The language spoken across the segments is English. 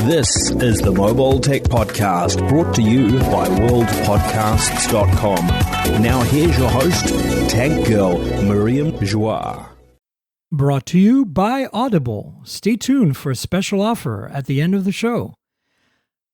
This is the Mobile Tech Podcast, brought to you by worldpodcasts.com. Now here's your host, Tech Girl, Miriam Joie. Brought to you by Audible. Stay tuned for a special offer at the end of the show.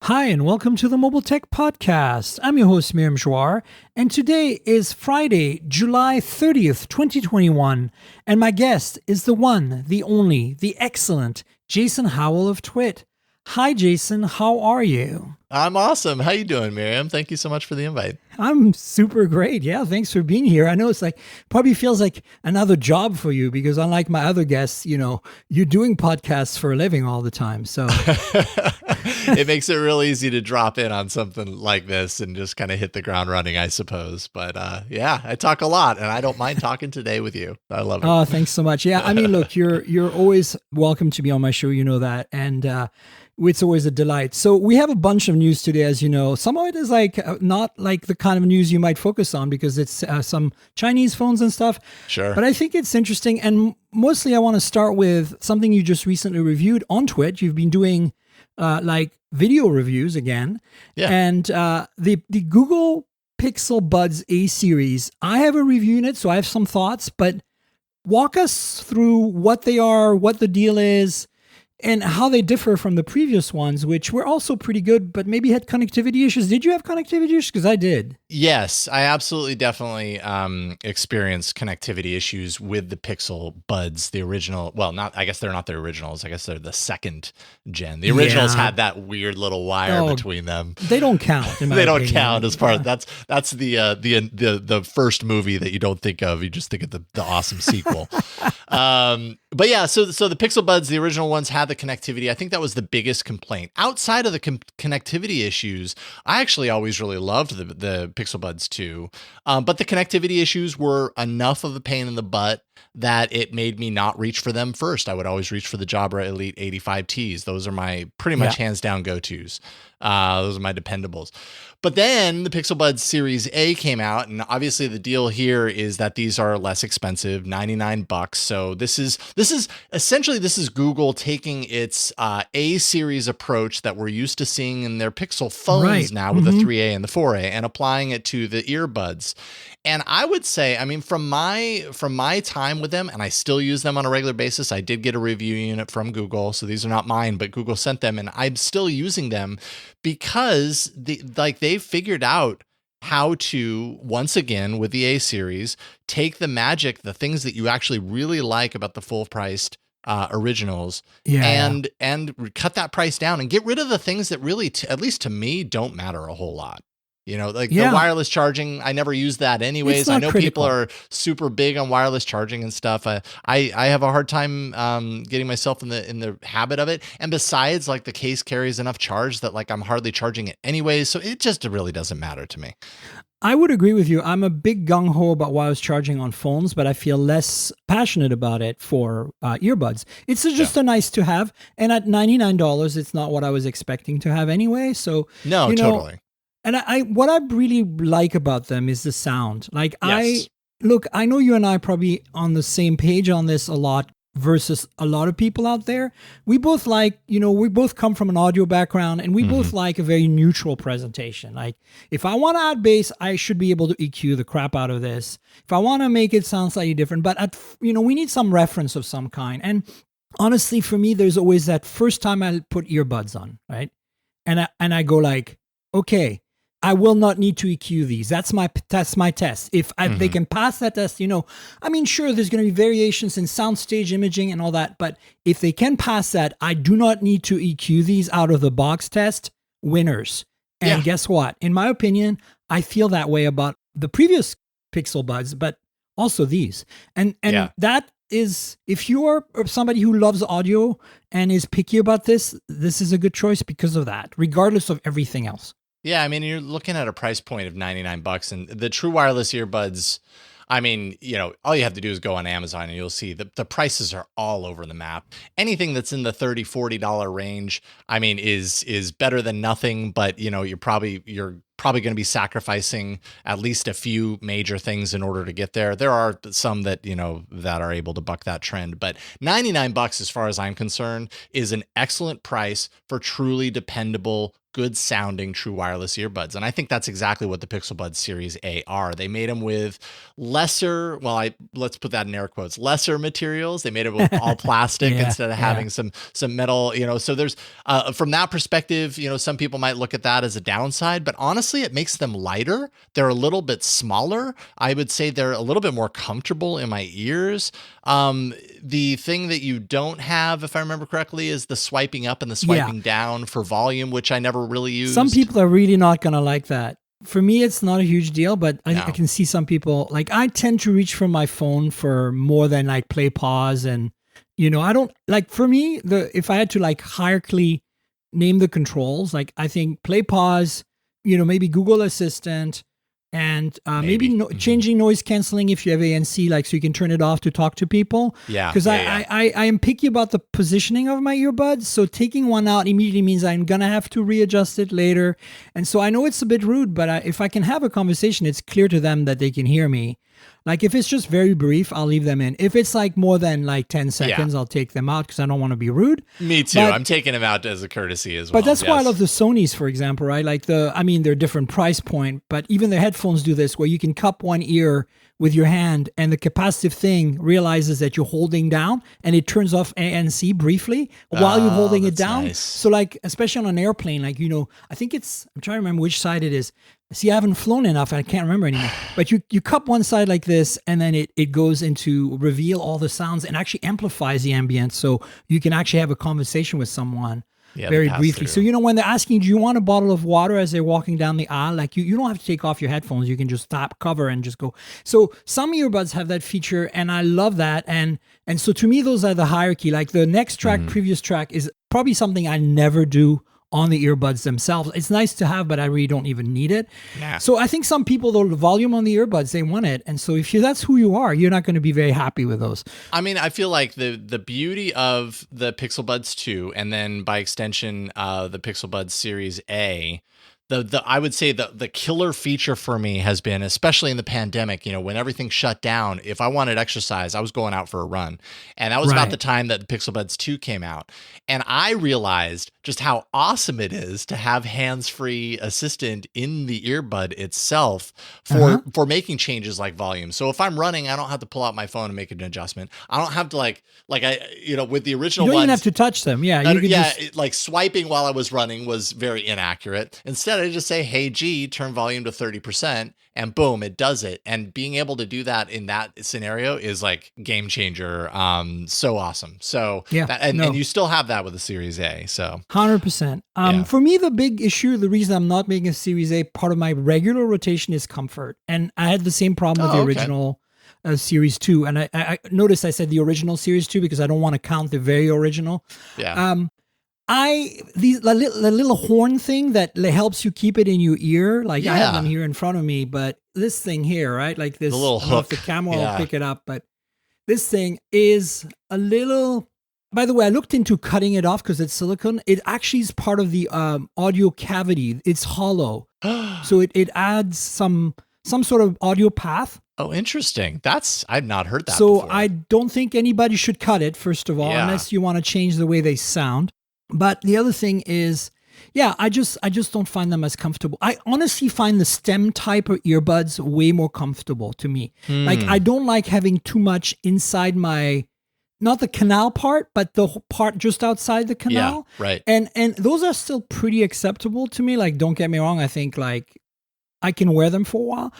Hi, and welcome to the Mobile Tech Podcast. I'm your host, Miriam Joie, and today is Friday, July 30th, 2021, and my guest is the one, the only, the excellent Jason Howell of TWiT. Hi, Jason. How are you? I'm awesome. How you doing, Miriam? Thank you so much for the invite. I'm super great. Yeah, thanks for being here. I know it's probably feels like another job for you because unlike my other guests, you're doing podcasts for a living all the time. So it makes it real easy to drop in on something like this and just kind of hit the ground running, I suppose. But yeah, I talk a lot and I don't mind talking today with you. I love it. Oh, thanks so much. Yeah, I mean, look, you're always welcome to be on my show. You know that. And it's always a delight. So we have a bunch of news today, as you know. Some of it is not like the kind of news you might focus on because it's some Chinese phones and stuff. Sure. But I think it's interesting. And mostly I want to start with something you just recently reviewed on TWiT. You've been doing video reviews again. Yeah. And the Google Pixel Buds A series, I have a review in it, so I have some thoughts. But walk us through what they are, what the deal is, and how they differ from the previous ones, which were also pretty good, but maybe had connectivity issues. Did you have connectivity issues? Because I did. Yes, I absolutely definitely experienced connectivity issues with the Pixel Buds, the original. Well, I guess they're not the originals. I guess they're the second gen. The originals had that weird little wire between them. They don't count. In my they don't opinion. count as part. That's the first movie that you don't think of. You just think of the awesome sequel. But yeah, so the Pixel Buds, the original ones, had the connectivity. I think that was the biggest complaint. Outside of the connectivity issues, I actually always really loved the Pixel Buds too. But the connectivity issues were enough of a pain in the butt that it made me not reach for them first. I would always reach for the Jabra Elite 85Ts. Those are my pretty much hands down go-tos. Those are my dependables. But then the Pixel Buds Series A came out, and obviously the deal here is that these are less expensive, $99. So this is essentially Google taking its A series approach that we're used to seeing in their Pixel phones now with the 3A and the 4A and applying it to the earbuds. And I would say, I mean, from my time with them, and I still use them on a regular basis. I did get a review unit from Google, so these are not mine, but Google sent them, and I'm still using them because they've figured out how to, once again with the A series, take the magic, the things that you actually really like about the full-priced originals, and cut that price down and get rid of the things that really, at least to me, don't matter a whole lot. The wireless charging, I never use that anyways. I know people are super big on wireless charging and stuff. I have a hard time getting myself in the habit of it. And besides, the case carries enough charge that I'm hardly charging it anyways. So it just really doesn't matter to me. I would agree with you. I'm a big gung-ho about wireless charging on phones, but I feel less passionate about it for earbuds. It's just a nice to have. And at $99, it's not what I was expecting to have anyway. So no, totally. And what I really like about them is the sound. Yes. I know you and I are probably on the same page on this a lot versus a lot of people out there. We both we both come from an audio background and we both like a very neutral presentation. If I want to add bass, I should be able to EQ the crap out of this. If I want to make it sound slightly different, but we need some reference of some kind. And honestly, for me, there's always that first time I put earbuds on, right? And I go okay, I will not need to EQ these. That's my test. If they can pass that test, sure, there's going to be variations in soundstage imaging and all that, but if they can pass that, I do not need to EQ these out of the box test. Winners. And guess what? In my opinion, I feel that way about the previous Pixel Buds, but also these. And that is, if you're somebody who loves audio and is picky about this is a good choice because of that, regardless of everything else. Yeah, I mean, you're looking at a price point of $99, and the true wireless earbuds, I mean, all you have to do is go on Amazon and you'll see the prices are all over the map. Anything that's in the $30-$40 range, I mean, is better than nothing, but you're probably going to be sacrificing at least a few major things in order to get there. There are some that, that are able to buck that trend, but $99, as far as I'm concerned, is an excellent price for truly dependable, good sounding true wireless earbuds. And I think that's exactly what the Pixel Buds Series A are. They made them with lesser, let's put that in air quotes, lesser materials. They made it with all plastic instead of having some metal, so there's, from that perspective, some people might look at that as a downside, but honestly, it makes them lighter. They're a little bit smaller. I would say they're a little bit more comfortable in my ears. The thing that you don't have, if I remember correctly, is the swiping up and the swiping down for volume, which I never really used. Some people are really not going to like that. For me, it's not a huge deal, but I can see some people, like I tend to reach for my phone for more than like play, pause. And, I don't like, for me, if I had to like hierarchically name the controls, like I think play, pause, maybe Google Assistant, and maybe changing noise canceling if you have ANC, like so you can turn it off to talk to people. Yeah. Because I am picky about the positioning of my earbuds. So taking one out immediately means I'm going to have to readjust it later. And so I know it's a bit rude, but if I can have a conversation, it's clear to them that they can hear me. Like if it's just very brief, I'll leave them in. If it's like more than like 10 seconds, I'll take them out because I don't want to be rude. Me too. I'm taking them out as a courtesy as well. But that's why I love the Sonys, for example, right? Like they're different price point, but even the headphones do this where you can cup one ear with your hand and the capacitive thing realizes that you're holding down and it turns off ANC briefly while you're holding it down. Nice. So like, especially on an airplane, like, I think I'm trying to remember which side it is. See, I haven't flown enough. I can't remember anymore. But you cup one side like this, and then it goes into reveal all the sounds and actually amplifies the ambience. So you can actually have a conversation with someone very briefly. So, when they're asking, do you want a bottle of water as they're walking down the aisle? Like you don't have to take off your headphones. You can just tap cover and just go. So some earbuds have that feature, and I love that. And so to me, those are the hierarchy. Like the next track, previous track is probably something I never do on the earbuds themselves. It's nice to have, but I really don't even need it. Yeah. So I think some people, though, the volume on the earbuds, they want it. And so if that's who you are, you're not going to be very happy with those. I mean, I feel like the beauty of the Pixel Buds 2, and then by extension, the Pixel Buds Series A, I would say the killer feature for me has been, especially in the pandemic, when everything shut down, if I wanted exercise, I was going out for a run. And that was about the time that the Pixel Buds 2 came out. And I realized just how awesome it is to have hands-free assistant in the earbud itself for making changes like volume. So if I'm running, I don't have to pull out my phone and make an adjustment. I don't have to with the original ones. You don't even have to touch them. Yeah. Like swiping while I was running was very inaccurate. Instead, I just say, hey, G, turn volume to 30%, and boom, it does it. And being able to do that in that scenario is like game changer. So awesome. So and you still have that with the Series A. So 100%. For me, the big issue, the reason I'm not making a Series A part of my regular rotation is comfort. And I had the same problem with the original Series 2. And I noticed I said the original Series 2 because I don't want to count the very original. Yeah. The little horn thing that helps you keep it in your ear, like I have them here in front of me, but this thing here, right? Like this, the little hook. The camera will pick it up, but this thing is a little. By the way, I looked into cutting it off because it's silicone. It actually is part of the audio cavity. It's hollow, so it adds some sort of audio path. Oh, interesting. I've not heard that. So before. I don't think anybody should cut it, first of all, unless you want to change the way they sound. But the other thing is, I just don't find them as comfortable. I honestly find the stem type of earbuds way more comfortable to me. Like I don't like having too much inside not the canal part, but the part just outside the canal. Yeah, right. And those are still pretty acceptable to me. Like, don't get me wrong. I think like I can wear them for a while,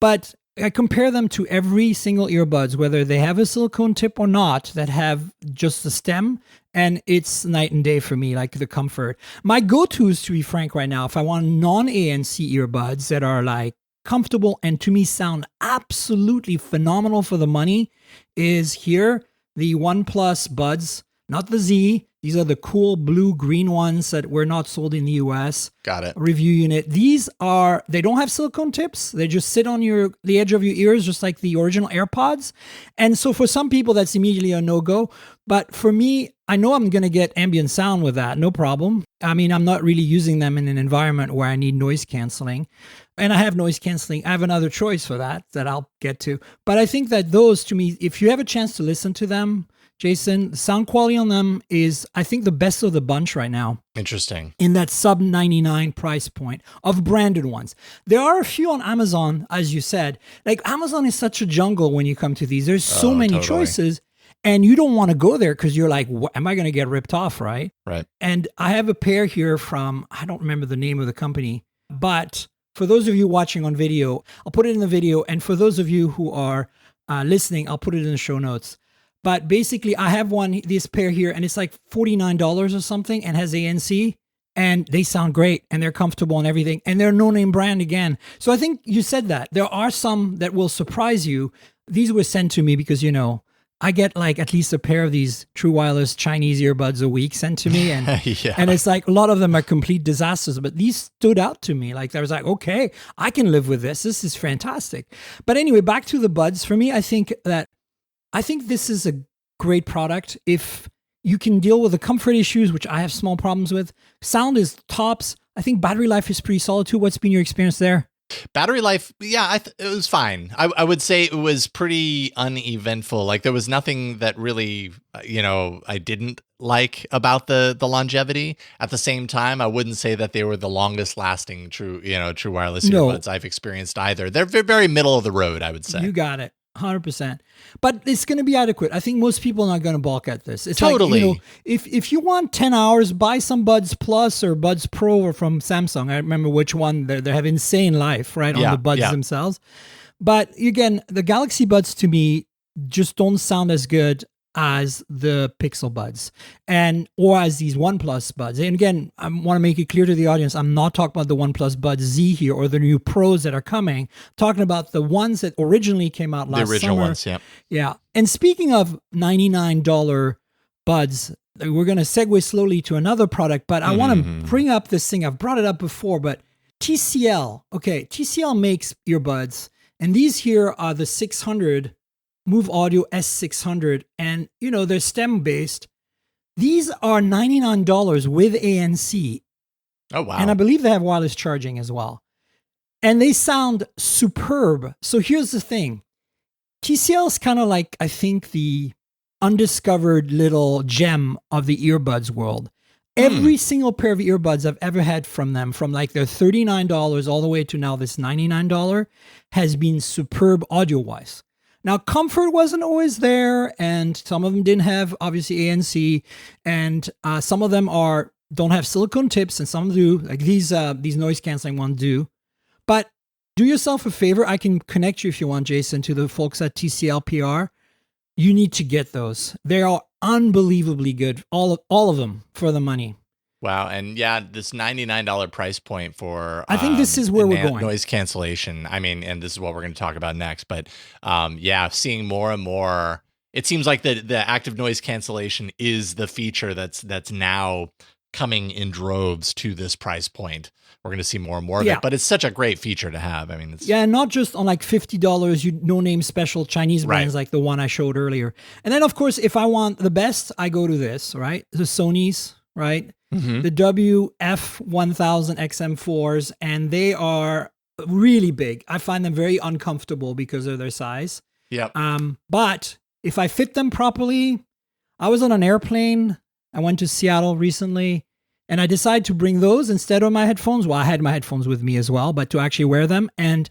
but I compare them to every single earbuds, whether they have a silicone tip or not, that have just the stem, and it's night and day for me, like the comfort. My go-tos, to be frank right now, if I want non-ANC earbuds that are like comfortable and to me sound absolutely phenomenal for the money, is here, the OnePlus Buds, not the Z. These are the cool blue-green ones that were not sold in the US. Got it. Review unit. They don't have silicone tips. They just sit on the edge of your ears, just like the original AirPods. And so for some people, that's immediately a no-go. But for me, I know I'm going to get ambient sound with that. No problem. I mean, I'm not really using them in an environment where I need noise canceling. And I have noise canceling. I have another choice for that I'll get to. But I think that those, to me, if you have a chance to listen to them, Jason, the sound quality on them is, I think, the best of the bunch right now. Interesting. In that sub 99 price point of branded ones. There are a few on Amazon, as you said. Like, Amazon is such a jungle when you come to these. There's so many choices. And you don't want to go there because you're like, am I going to get ripped off, right? Right. And I have a pair here from, I don't remember the name of the company, but for those of you watching on video, I'll put it in the video. And for those of you who are listening, I'll put it in the show notes. But basically, I have this pair here, and it's like $49 or something, and has ANC, and they sound great, and they're comfortable and everything, and they're no-name brand again. So I think you said that. There are some that will surprise you. These were sent to me because, I get like at least a pair of these true wireless Chinese earbuds a week sent to me. And and it's like a lot of them are complete disasters, but these stood out to me. Like I was like, okay, I can live with this. This is fantastic. But anyway, back to the buds. For me, I think this is a great product. If you can deal with the comfort issues, which I have small problems with, sound is tops. I think battery life is pretty solid too. What's been your experience there? Battery life, yeah, it was fine. I would say it was pretty uneventful. Like there was nothing that really, I didn't like about the longevity. At the same time, I wouldn't say that they were the longest lasting true wireless earbuds I've experienced either. They're very middle of the road, I would say. You got it. 100%. But it's going to be adequate. I think most people are not going to balk at this. It's totally. Like, if you want 10 hours, buy some Buds Plus or Buds Pro or from Samsung. I remember which one. They have insane life, right, on the Buds themselves. But again, the Galaxy Buds to me just don't sound as good as the Pixel Buds or as these OnePlus Buds. And again, I want to make it clear to the audience, I'm not talking about the OnePlus Buds Z here or the new Pros that are coming. I'm talking about the ones that originally came out last summer. The original ones, yeah. Yeah. And speaking of $99 Buds, we're going to segue slowly to another product, but I want to bring up this thing. I've brought it up before, but TCL. Okay, TCL makes earbuds, and these here are the 600 Move Audio S600, and they're stem based. These are $99 with ANC. Oh wow. And I believe they have wireless charging as well. And they sound superb. So here's the thing. TCL is kind of like, I think, the undiscovered little gem of the earbuds world. Every single pair of earbuds I've ever had from them, from like their $39 all the way to now this $99, has been superb audio-wise. Now, comfort wasn't always there, and some of them didn't have, obviously, ANC, and some of them don't have silicone tips, and some do, like these noise-canceling ones do. But do yourself a favor. I can connect you, if you want, Jason, to the folks at TCL PR. You need to get those. They are unbelievably good, all of them, for the money. Wow. And yeah, this $99 price point for I think this is where we're going. Noise cancellation. I mean, and this is what we're going to talk about next. But seeing more and more, it seems like the active noise cancellation is the feature that's now coming in droves to this price point. We're going to see more and more of it, but it's such a great feature to have. I mean, not just on like $50, no-name special Chinese brands like the one I showed earlier. And then, of course, if I want the best, I go to this, right? The Sony's, right? The WF-1000 XM4s, and they are really big. I find them very uncomfortable because of their size. Yeah. But if I fit them properly, I was on an airplane. I went to Seattle recently, and I decided to bring those instead of my headphones. Well, I had my headphones with me as well, but to actually wear them. And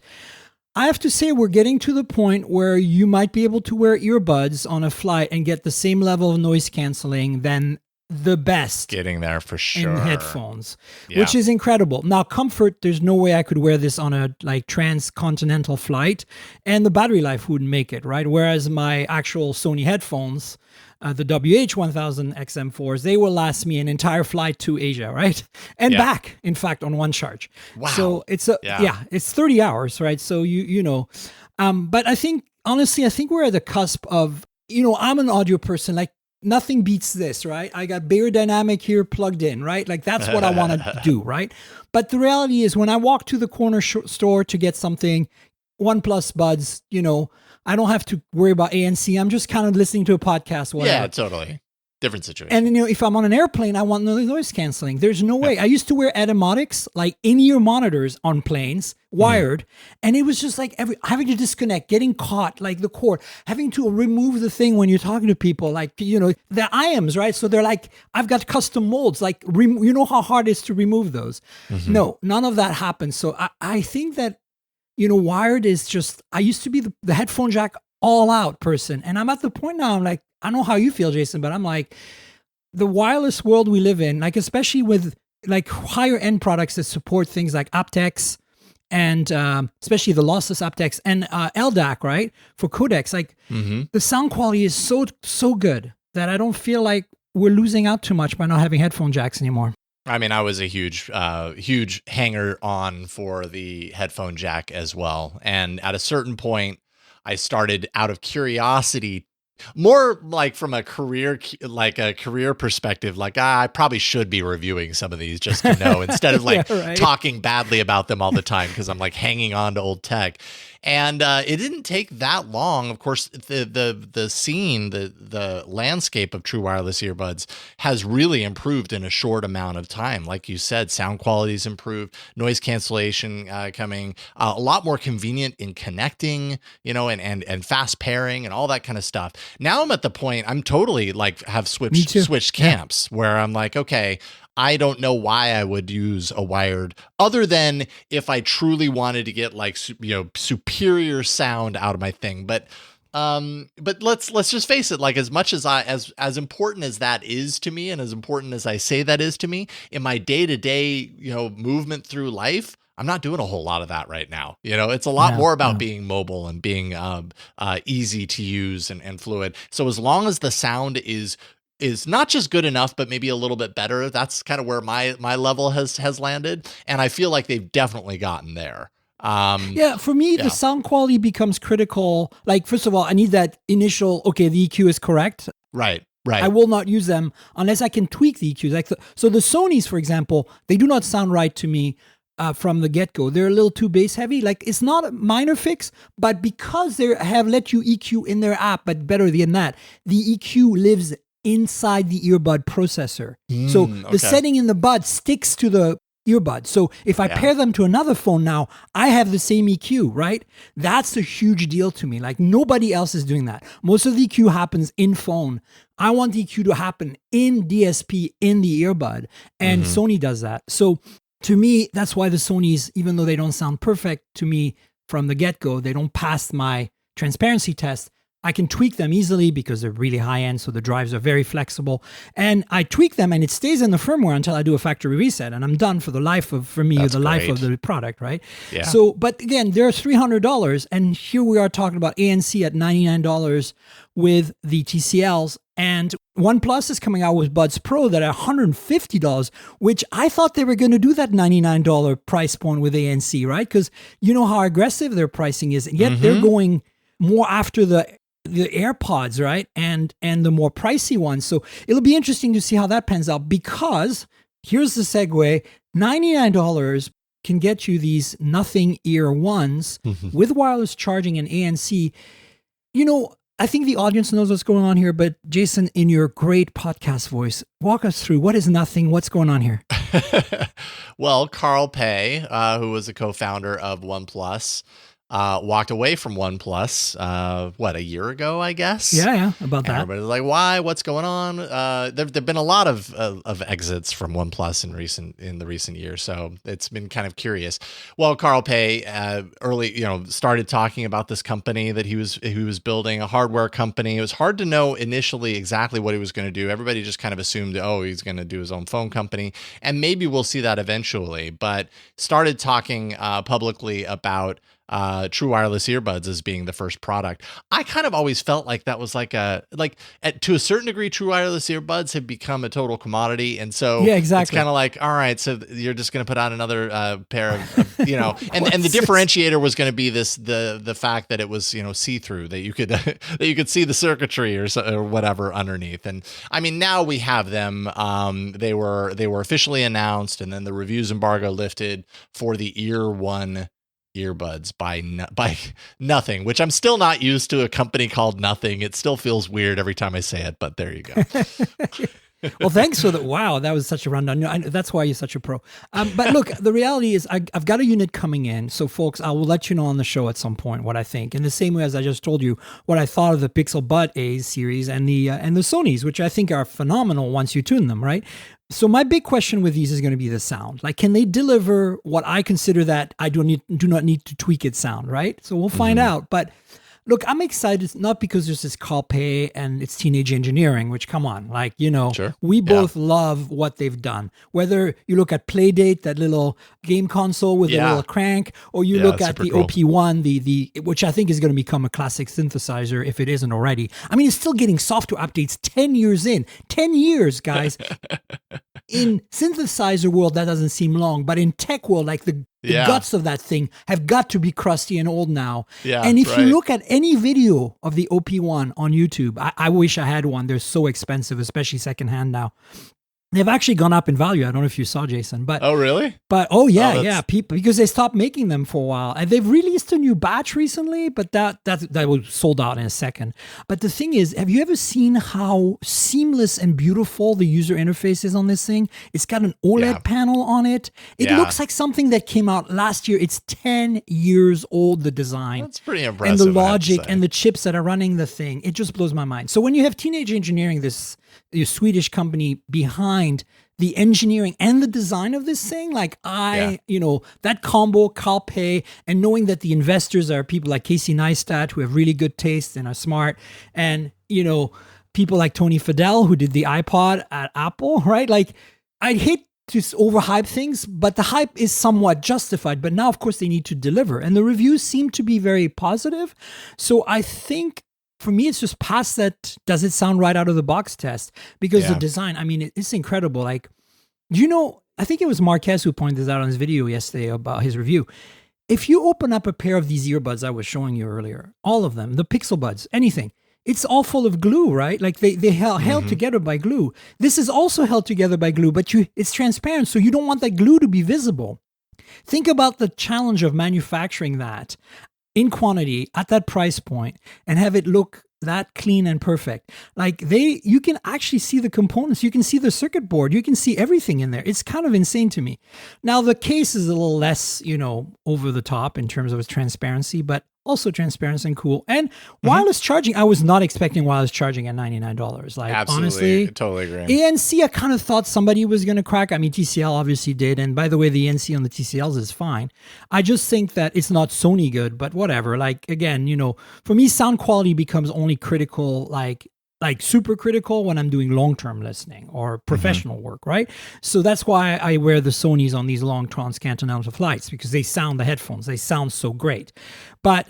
I have to say, we're getting to the point where you might be able to wear earbuds on a flight and get the same level of noise canceling than the best getting there for sure in headphones, which is incredible. Now, comfort, there's no way I could wear this on a like transcontinental flight, and the battery life wouldn't make it, right? Whereas my actual Sony headphones, the WH-1000 XM4s, they will last me an entire flight to Asia, right? And back, in fact, on one charge. Wow. So it's it's 30 hours, right? So but I think, honestly, we're at the cusp of, I'm an audio person, like, nothing beats this, right? I got Bayer Dynamic here plugged in, right? Like that's what I want to do, right? But the reality is when I walk to the corner store to get something, OnePlus Buds, I don't have to worry about ANC. I'm just kind of listening to a podcast, whatever. Yeah, totally. Different situation. And if I'm on an airplane, I want noise canceling. There's no way. I used to wear Etymotics, like in-ear monitors on planes, wired, and it was just like having to disconnect, getting caught, like the cord, having to remove the thing when you're talking to people, like the IAMs, right? So they're like, I've got custom molds, like you know how hard it is to remove those. No, none of that happens. So I think that wired is just. I used to be the headphone jack all out person, and I'm at the point now. I'm like. I don't know how you feel, Jason, but I'm like, the wireless world we live in, like especially with like higher end products that support things like aptX and especially the lossless aptX and LDAC, right? For codecs, like the sound quality is so good that I don't feel like we're losing out too much by not having headphone jacks anymore. I mean, I was a huge hanger on for the headphone jack as well. And at a certain point, I started out of curiosity, more like from a career perspective, like I probably should be reviewing some of these just to know instead of like talking badly about them all the time because I'm like hanging on to old tech. And it didn't take that long. Of course, the scene, the landscape of true wireless earbuds has really improved in a short amount of time. Like you said, sound quality's improved, noise cancellation coming, a lot more convenient in connecting, and fast pairing and all that kind of stuff. Now I'm at the point I'm totally like have switched camps where I'm like, okay, I don't know why I would use a wired other than if I truly wanted to get like, superior sound out of my thing. But let's just face it, like as much as as important as that is to me and as important as I say that is to me in my day-to-day, movement through life, I'm not doing a whole lot of that right now. It's a lot more about being mobile and being easy to use and fluid. So as long as the sound is not just good enough, but maybe a little bit better, that's kind of where my level has landed. And I feel like they've definitely gotten there. For me, the sound quality becomes critical. Like, first of all, I need that initial, okay, the EQ is correct. Right. I will not use them unless I can tweak the EQs. So the Sonys, for example, they do not sound right to me. From the get-go. They're a little too bass heavy. Like, it's not a minor fix, but because they have let you EQ in their app, but better than that, the EQ lives inside the earbud processor. So the setting in the bud sticks to the earbud. So if I pair them to another phone now, I have the same EQ, right? That's a huge deal to me. Like, nobody else is doing that. Most of the EQ happens in phone. I want the EQ to happen in DSP, in the earbud, and Sony does that. So to me, that's why the Sonys, even though they don't sound perfect to me from the get-go, they don't pass my transparency test. I can tweak them easily because they're really high-end, so the drives are very flexible. And I tweak them, and it stays in the firmware until I do a factory reset, and I'm done for the life of, life of the product, right? Yeah. So, but again, they're $300, and here we are talking about ANC at $99 with the TCLs, and OnePlus is coming out with Buds Pro that are $150, which I thought they were going to do that $99 price point with ANC, right? Because you know how aggressive their pricing is, and yet they're going more after the AirPods, right? And the more pricey ones. So it'll be interesting to see how that pans out, because here's the segue. $99 can get you these nothing ear ones with wireless charging and ANC. I think the audience knows what's going on here, but Jason, in your great podcast voice, walk us through what is nothing, what's going on here? Well, Carl Pei, who was a co-founder of OnePlus, walked away from OnePlus, a year ago, I guess? Yeah, about that. Everybody's like, why? What's going on? There've been a lot of exits from OnePlus in the recent years, so it's been kind of curious. Well, Carl Pei started talking about this company that he was building, a hardware company. It was hard to know initially exactly what he was going to do. Everybody just kind of assumed, he's going to do his own phone company, and maybe we'll see that eventually. But started talking publicly about true wireless earbuds as being the first product. I kind of always felt like that was to a certain degree, true wireless earbuds have become a total commodity. And so it's kind of like, all right, so you're just going to put out another pair of and the differentiator was going to be the fact that it was, see-through, that you could see the circuitry or whatever underneath. And I mean, now we have them. They were officially announced, and then the reviews embargo lifted for the Ear One earbuds by Nothing, which I'm still not used to a company called Nothing. It still feels weird every time I say it, but there you go. Well, thanks for that. Wow, that was such a rundown. That's why you're such a pro. But look, the reality is I've got a unit coming in. So, folks, I will let you know on the show at some point what I think. In the same way as I just told you what I thought of the Pixel Bud A series and the Sonys, which I think are phenomenal once you tune them, right? So my big question with these is going to be the sound. Like, can they deliver what I consider that I do not need to tweak its sound, right? So we'll find out. But look, I'm excited, not because there's this Calpe and it's teenage engineering, which, come on, like, Sure. We both love what they've done. Whether you look at Playdate, that little game console with the little crank, or you look at the cool. OP1, the which I think is going to become a classic synthesizer if it isn't already. I mean, it's still getting software updates 10 years in. 10 years, guys. In synthesizer world, that doesn't seem long, but in tech world, like the guts of that thing have got to be crusty and old now. Yeah, and if you look at any video of the OP1 on YouTube, I wish I had one. They're so expensive, especially secondhand now. They've actually gone up in value. I don't know if you saw, Jason, but oh really? But people, because they stopped making them for a while, and they've released a new batch recently, but that was sold out in a second. But the thing is, have you ever seen how seamless and beautiful the user interface is on this thing? It's got an OLED panel on it. It looks like something that came out last year. It's 10 years old. The design. That's pretty impressive. And the logic and the chips that are running the thing, it just blows my mind. So when you have Teenage Engineering, this Swedish company behind the engineering and the design of this thing, like that combo, Calpe, and knowing that the investors are people like Casey Neistat who have really good taste and are smart, and people like Tony Fadell who did the iPod at Apple, right? Like, I'd hate to overhype things, but the hype is somewhat justified. But now, of course, they need to deliver, and the reviews seem to be very positive. So I think, for me, it's just past that does it sound right out of the box test, because the design, I mean, it's incredible. Like, I think it was Marquez who pointed this out on his video yesterday about his review. If you open up a pair of these earbuds I was showing you earlier, all of them, the Pixel Buds, anything, it's all full of glue, right? Like they held together by glue. This is also held together by glue, but it's transparent, so you don't want that glue to be visible. Think about the challenge of manufacturing that in quantity at that price point and have it look that clean and perfect. Like, you can actually see the components, you can see the circuit board, you can see everything in there. It's kind of insane to me. Now, the case is a little less, over the top in terms of its transparency, but also transparent and cool. And wireless charging, I was not expecting wireless charging at $99. Like, absolutely, honestly, totally agree. ANC, I kind of thought somebody was going to crack. I mean, TCL obviously did. And by the way, the ANC on the TCLs is fine. I just think that it's not Sony good, but whatever. Like, again, for me, sound quality becomes only critical, like super critical when I'm doing long-term listening or professional work, right? So that's why I wear the Sonys on these long transcontinental flights, because the headphones, they sound so great. But,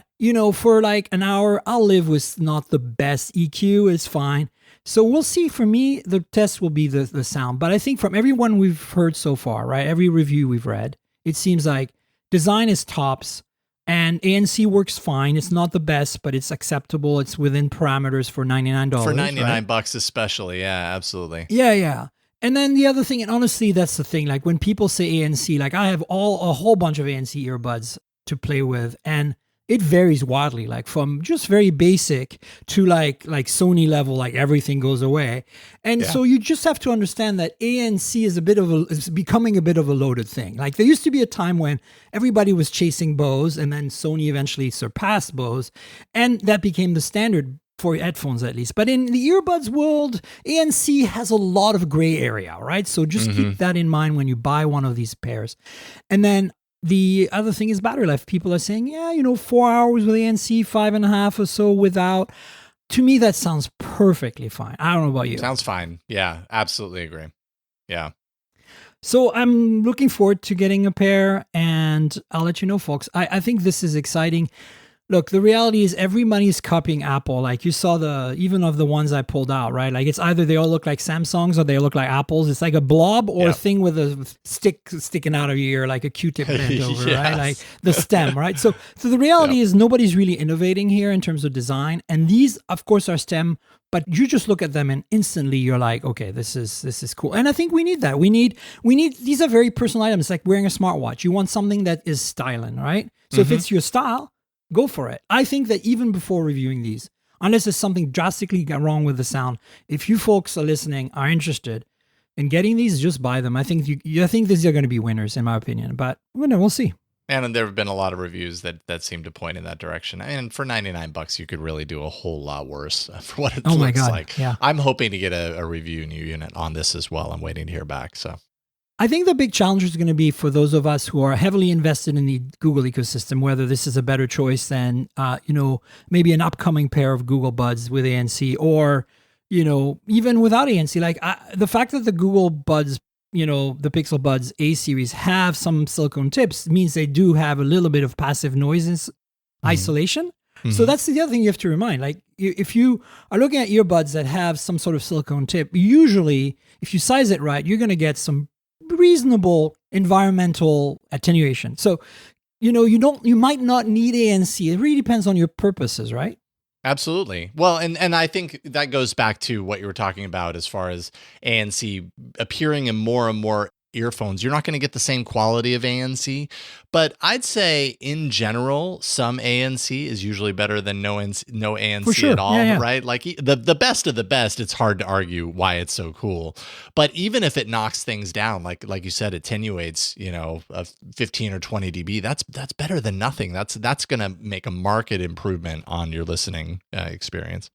for like an hour, I'll live with not the best EQ, it's fine. So we'll see. For me, the test will be the sound. But I think from everyone we've heard so far, right, every review we've read, it seems like design is tops. And ANC works fine. It's not the best, but it's acceptable. It's within parameters for $99. For $99 right? Especially. Yeah, absolutely. Yeah. And then the other thing, and honestly, that's the thing. Like, when people say ANC, like, I have a whole bunch of ANC earbuds to play with, and it varies wildly, like from just very basic to like Sony level, like everything goes away. And so you just have to understand that ANC is becoming a bit of a loaded thing. Like, there used to be a time when everybody was chasing Bose, and then Sony eventually surpassed Bose, and that became the standard for headphones, at least. But in the earbuds world, ANC has a lot of gray area, right? So just keep that in mind when you buy one of these pairs. And then the other thing is battery life. People are saying, 4 hours with ANC, 5.5 or so without. To me, that sounds perfectly fine. I don't know about you. Sounds fine. Yeah, absolutely agree. Yeah. So I'm looking forward to getting a pair, and I'll let you know, folks. I think this is exciting. Look, the reality is everybody's copying Apple. Like you saw even of the ones I pulled out, right? Like it's either they all look like Samsungs or they look like Apples. It's like a blob or a thing with a stick sticking out of your ear, like a Q-tip bent over, right? Like the stem, right? So the reality is nobody's really innovating here in terms of design. And these, of course, are stem, but you just look at them and instantly you're like, okay, this is cool. And I think we need that. We need these are very personal items, like wearing a smartwatch. You want something that is styling, right? So if it's your style, go for it. I think that even before reviewing these, unless there's something drastically wrong with the sound, if you folks are listening, are interested in getting these, just buy them. I think these are going to be winners in my opinion, but we'll see. And there have been a lot of reviews that seem to point in that direction. And for $99, you could really do a whole lot worse for what it looks like. Yeah. I'm hoping to get a review new unit on this as well. I'm waiting to hear back. So I think the big challenge is going to be for those of us who are heavily invested in the Google ecosystem, whether this is a better choice than, maybe an upcoming pair of Google Buds with ANC or, even without ANC. Like the fact that the Google Buds, the Pixel Buds A series have some silicone tips means they do have a little bit of passive noise isolation. Mm-hmm. So that's the other thing you have to remind. Like if you are looking at earbuds that have some sort of silicone tip, usually if you size it right, you're going to get some reasonable environmental attenuation. So, you might not need ANC. It really depends on your purposes, right? Absolutely. Well, and I think that goes back to what you were talking about as far as ANC appearing in more and more earphones. You're not going to get the same quality of ANC, but I'd say in general, some ANC is usually better than no ANC at all, right? Like the best of the best, it's hard to argue why it's so cool. But even if it knocks things down, like you said, attenuates, 15 or 20 dB, that's better than nothing. That's going to make a marked improvement on your listening experience.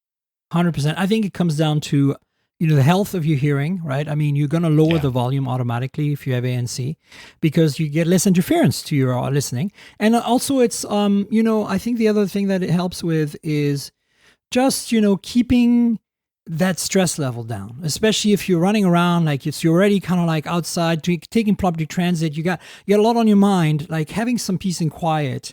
100%. I think it comes down to the health of your hearing, right? I mean, you're going to lower the volume automatically if you have ANC because you get less interference to your listening. And also it's, I think the other thing that it helps with is just, keeping that stress level down, especially if you're running around, like you're already kind of like outside taking public transit. You got a lot on your mind, like having some peace and quiet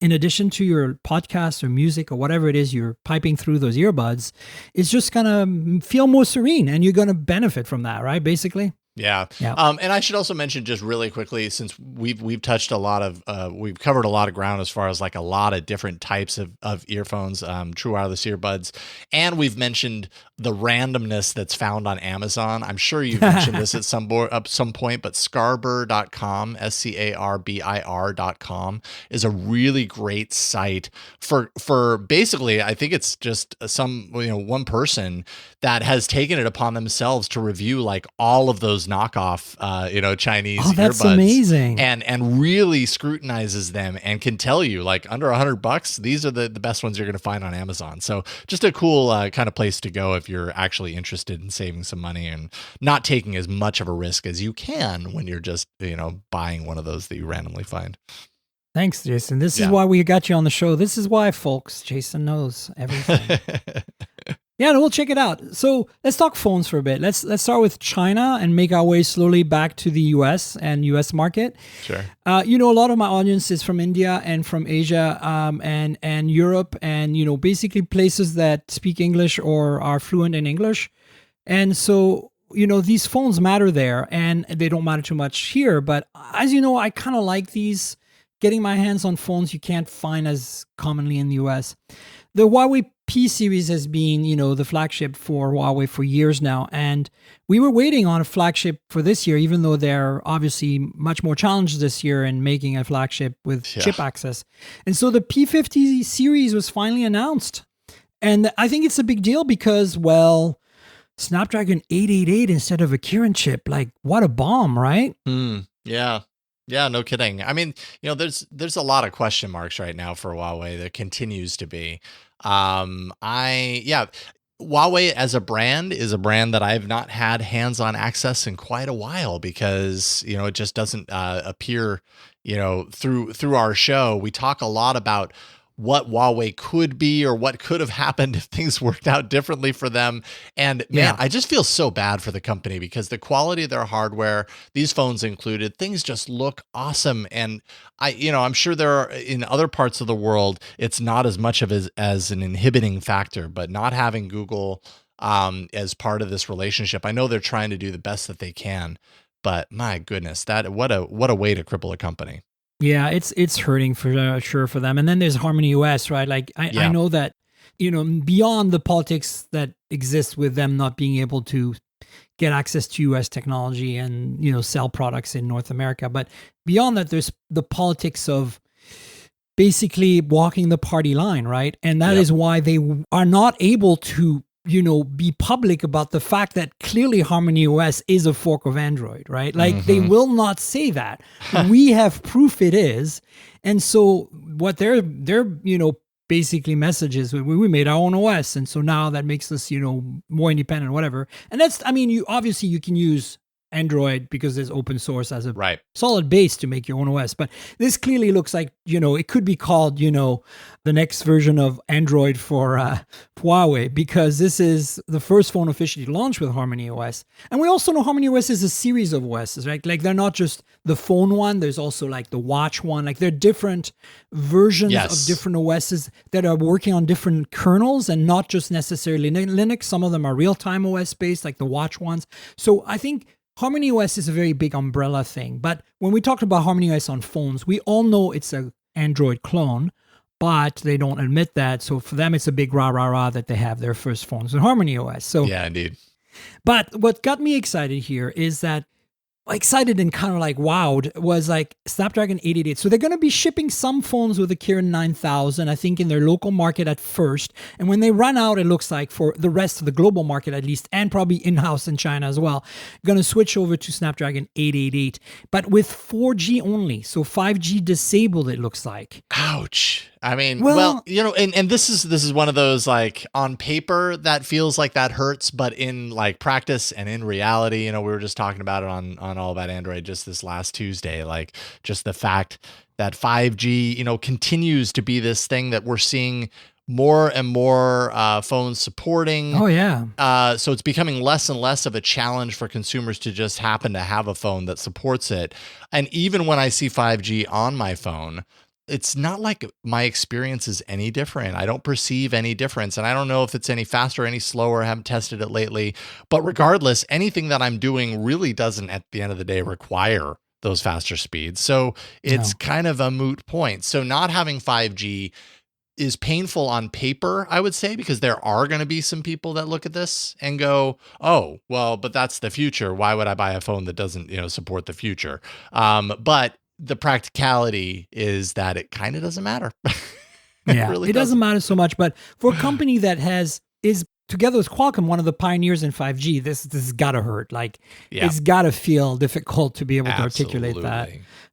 in addition to your podcast or music or whatever it is you're piping through those earbuds, it's just going to feel more serene and you're going to benefit from that, right? Basically. Yeah. And I should also mention just really quickly, since we've touched we've covered a lot of ground as far as like a lot of different types of earphones, true wireless earbuds, and we've mentioned the randomness that's found on Amazon. I'm sure you've mentioned this at some point, but scarbir.com, SCARBIR.com is a really great site for basically, I think it's just one person that has taken it upon themselves to review like all of those knockoff, Chinese earbuds. That's amazing. And really scrutinizes them and can tell you like under $100, these are the best ones you're going to find on Amazon. So just a cool kind of place to go if you're actually interested in saving some money and not taking as much of a risk as you can when you're just, buying one of those that you randomly find. Thanks, Jason. This is why we got you on the show. This is why, folks, Jason knows everything. Yeah, we'll check it out. So let's talk phones for a bit. Let's start with China and make our way slowly back to the US and US market. Sure. A lot of my audience is from India and from Asia and Europe and, basically places that speak English or are fluent in English. And so, these phones matter there and they don't matter too much here. But as you know, I kind of like getting my hands on phones you can't find as commonly in the US. The Huawei P-series has been, the flagship for Huawei for years now. And we were waiting on a flagship for this year, even though they're obviously much more challenged this year in making a flagship with chip access. And so the P50-series was finally announced. And I think it's a big deal because, Snapdragon 888 instead of a Kirin chip, like what a bomb, right? Yeah. Yeah, no kidding. I mean, there's a lot of question marks right now for Huawei. There continues to be. Huawei as a brand is a brand that I've not had hands-on access in quite a while because, it just doesn't appear, through our show. We talk a lot about what Huawei could be or what could have happened if things worked out differently for them. And man, I just feel so bad for the company because the quality of their hardware, these phones included, things just look awesome. And I'm sure there are in other parts of the world, it's not as much of as an inhibiting factor, but not having Google as part of this relationship, I know they're trying to do the best that they can, but my goodness, what a way to cripple a company. Yeah, it's hurting for sure for them. And then there's Harmony OS, right? Like I know that, beyond the politics that exist with them not being able to get access to US technology and, sell products in North America. But beyond that, there's the politics of basically walking the party line, right? And that is why they are not able to be public about the fact that clearly Harmony OS is a fork of Android, right? Like they will not say that. We have proof it is. And so what their basically messages, we made our own OS. And so now that makes us, more independent, whatever. And that's, you can use Android because there's open source as a solid base to make your own OS. But this clearly looks like, it could be called, the next version of Android for Huawei, because this is the first phone officially launched with Harmony OS. And we also know Harmony OS is a series of OSs, right? Like they're not just the phone one. There's also like the watch one. Like they're different versions of different OSs that are working on different kernels and not just necessarily Linux. Some of them are real-time OS based, like the watch ones. So I think Harmony OS is a very big umbrella thing. But when we talked about Harmony OS on phones, we all know it's an Android clone, but they don't admit that. So for them, it's a big rah-rah-rah that they have their first phones with Harmony OS. So yeah, indeed. But what got me excited here is that excited and kind of like wowed was like Snapdragon 888. So they're going to be shipping some phones with the Kirin 9000, I think in their local market at first. And when they run out, it looks like for the rest of the global market at least, and probably in-house in China as well, going to switch over to Snapdragon 888, but with 4G only. So 5G disabled, it looks like. Ouch. I mean, well, and this is one of those, like, on paper that feels like that hurts, but in like practice and in reality, we were just talking about it on All About Android just this last Tuesday, like just the fact that 5G, continues to be this thing that we're seeing more and more phones supporting. Oh, yeah. So it's becoming less and less of a challenge for consumers to just happen to have a phone that supports it. And even when I see 5G on my phone, it's not like my experience is any different. I don't perceive any difference. And I don't know if it's any faster, any slower. I haven't tested it lately. But regardless, anything that I'm doing really doesn't, at the end of the day, require those faster speeds. So it's kind of a moot point. So not having 5G is painful on paper, I would say, because there are going to be some people that look at this and go, oh, well, but that's the future. Why would I buy a phone that doesn't, support the future? But the practicality is that it kind of doesn't matter. It doesn't matter so much. But for a company that is together with Qualcomm one of the pioneers in 5G, this has got to hurt. Like it's got to feel difficult to be able to articulate that.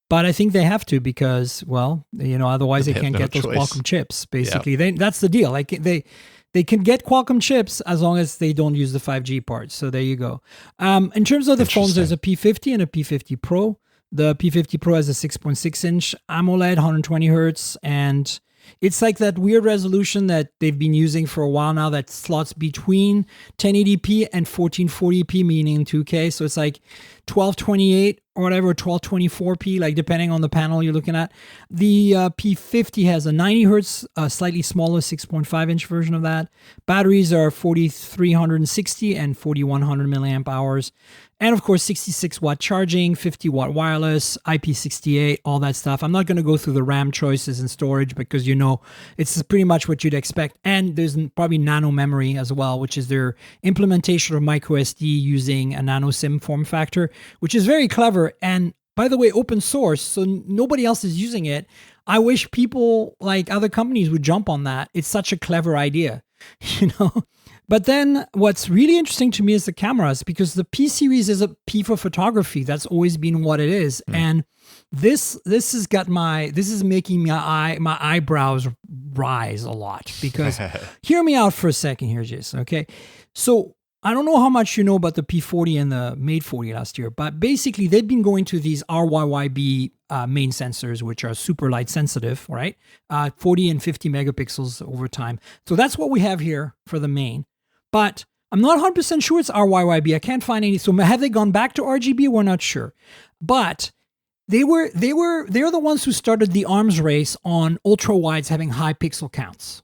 But I think they have to because, otherwise they can't get those Qualcomm chips. Basically, that's the deal. Like they can get Qualcomm chips as long as they don't use the 5G parts. So there you go. In terms of the phones, there's a P50 and a P50 Pro. The P50 Pro has a 6.6-inch AMOLED, 120 hertz, and it's like that weird resolution that they've been using for a while now that slots between 1080p and 1440p, meaning 2K. So it's like 1228 or whatever, 1224p, like depending on the panel you're looking at. The P50 has a 90 hertz, slightly smaller 6.5-inch version of that. Batteries are 4360 and 4100 milliamp hours. And of course, 66-watt charging, 50-watt wireless, IP68, all that stuff. I'm not going to go through the RAM choices and storage because, it's pretty much what you'd expect. And there's probably nano memory as well, which is their implementation of microSD using a nano SIM form factor, which is very clever. And by the way, open source, so nobody else is using it. I wish people like other companies would jump on that. It's such a clever idea, But then what's really interesting to me is the cameras, because the P series is a P for photography. That's always been what it is. And this is making my eyebrows rise a lot, because hear me out for a second here, Jason. Okay. So I don't know how much you know about the P40 and the Mate 40 last year, but basically they've been going to these RYYB main sensors, which are super light sensitive, right? 40 and 50 megapixels over time. So that's what we have here for the main. But I'm not 100% sure it's RYYB. I can't find any. So have they gone back to RGB? We're not sure. But they're the ones who started the arms race on ultra wides having high pixel counts.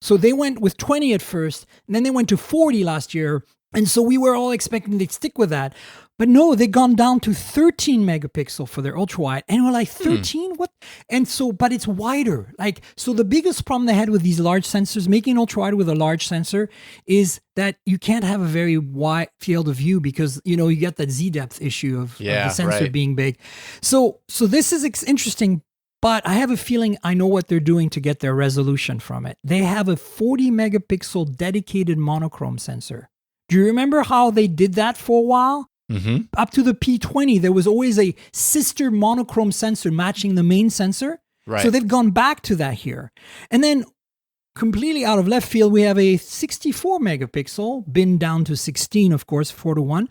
So they went with 20 at first, and then they went to 40 last year. And so we were all expecting they'd stick with that. But no, they've gone down to 13 megapixel for their ultra wide. And we're like, 13? What? And so, but it's wider. Like, so the biggest problem they had with these large sensors, making ultra wide with a large sensor, is that you can't have a very wide field of view because, you know, you get that Z depth issue of the sensor being big. So this is interesting. But I have a feeling I know what they're doing to get their resolution from it. They have a 40 megapixel dedicated monochrome sensor. Do you remember how they did that for a while? Mm-hmm. Up to the P20, there was always a sister monochrome sensor matching the main sensor. Right. So they've gone back to that here. And then completely out of left field, we have a 64 megapixel, bin down to 16, of course, 4:1,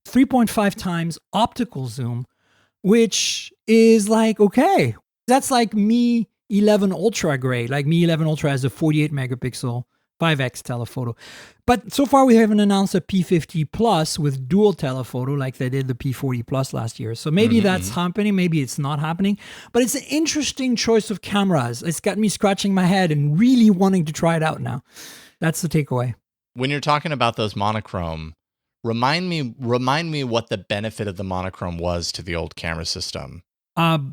3.5 times optical zoom, which is like, okay. That's like Mi 11 Ultra gray. Like Mi 11 Ultra has a 48 megapixel 5x telephoto. But so far we haven't announced a P50 Plus with dual telephoto like they did the P40 Plus last year. So maybe that's happening, maybe it's not happening. But it's an interesting choice of cameras. It's got me scratching my head and really wanting to try it out now. That's the takeaway. When you're talking about those monochrome, remind me what the benefit of the monochrome was to the old camera system.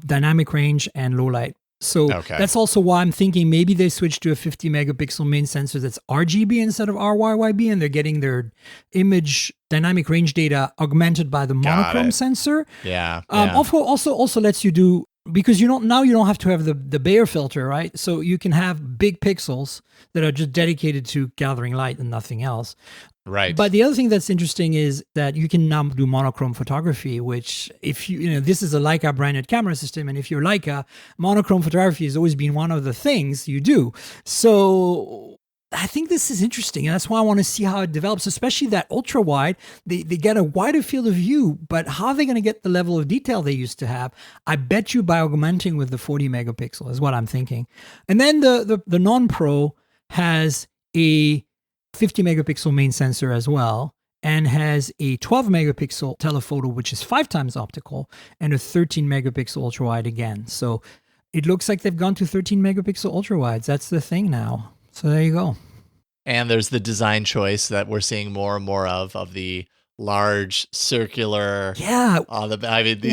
Dynamic range and low light. So that's also why I'm thinking maybe they switched to a 50 megapixel main sensor that's RGB instead of RYYB, and they're getting their image dynamic range data augmented by the monochrome sensor. Yeah. Also lets you do, because you don't have to have the Bayer filter, right? So you can have big pixels that are just dedicated to gathering light and nothing else. Right. But the other thing that's interesting is that you can now do monochrome photography, which if this is a Leica branded camera system. And if you're Leica, monochrome photography has always been one of the things you do. So I think this is interesting. And that's why I want to see how it develops, especially that ultra wide. They get a wider field of view, but how are they going to get the level of detail they used to have? I bet you by augmenting with the 40 megapixel is what I'm thinking. And then the non-pro has a 50 megapixel main sensor as well, and has a 12 megapixel telephoto, which is 5 times optical, and a 13 megapixel ultra wide again. So it looks like they've gone to 13 megapixel ultra wides. That's the thing now. So there you go. And there's the design choice that we're seeing more and more of the large circular. Yeah.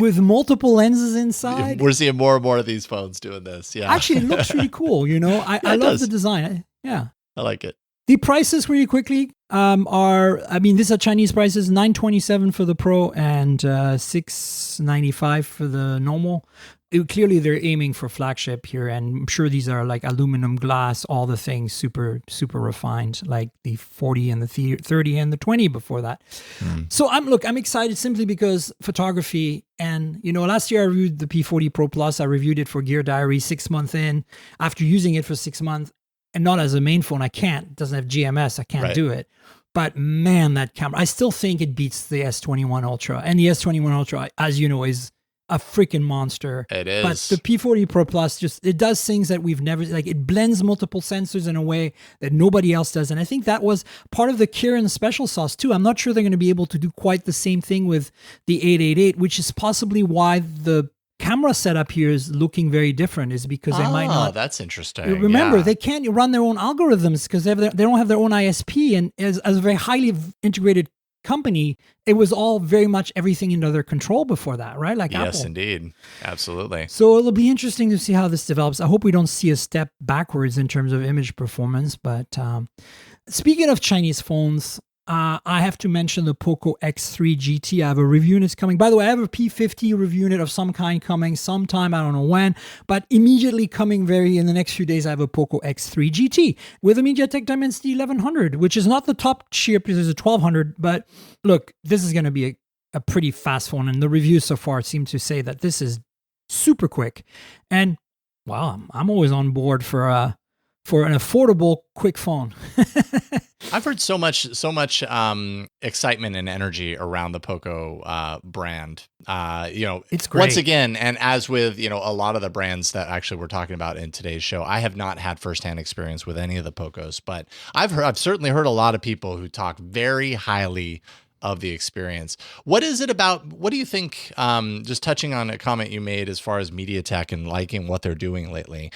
With multiple lenses inside. We're seeing more and more of these phones doing this. Yeah. Actually, it looks really cool. I love the design. Yeah. I like it. The prices really quickly these are Chinese prices, $927 for the Pro and $695 for the normal. Clearly, they're aiming for flagship here, and I'm sure these are like aluminum glass, all the things super, super refined, like the 40 and the 30 and the 20 before that. So I'm excited simply because photography, and last year I reviewed the P40 Pro Plus. I reviewed it for Gear Diary 6 months in. After using it for 6 months, and not as a main phone, it doesn't have GMS, I can't do it. But man, that camera, I still think it beats the S21 Ultra. And the S21 Ultra, as you know, is a freaking monster. It is. But the P40 Pro Plus it does things that we've never, it blends multiple sensors in a way that nobody else does. And I think that was part of the Kirin special sauce too. I'm not sure they're going to be able to do quite the same thing with the 888, which is possibly why the camera setup here is looking very different, is because they might not. Oh, that's interesting. Remember, they can't run their own algorithms because they don't have their own ISP. And as a very highly integrated company, it was all very much everything under their control before that, right? Like Apple. Yes, indeed. Absolutely. So it'll be interesting to see how this develops. I hope we don't see a step backwards in terms of image performance. But speaking of Chinese phones, I have to mention the Poco X3 GT. I have a review unit coming. By the way, I have a P50 review unit of some kind coming sometime. I don't know when, but immediately coming in the next few days, I have a Poco X3 GT with a MediaTek Dimensity 1100, which is not the top tier because there's a 1200. But look, this is going to be a pretty fast phone. And the reviews so far seem to say that this is super quick. And wow, I'm always on board for an affordable, quick phone. I've heard so much excitement and energy around the Poco brand. It's great. Once again, and as with a lot of the brands that actually we're talking about in today's show, I have not had firsthand experience with any of the Pocos, but I've certainly heard a lot of people who talk very highly of the experience. What is it about? What do you think? Just touching on a comment you made as far as MediaTek and liking what they're doing lately.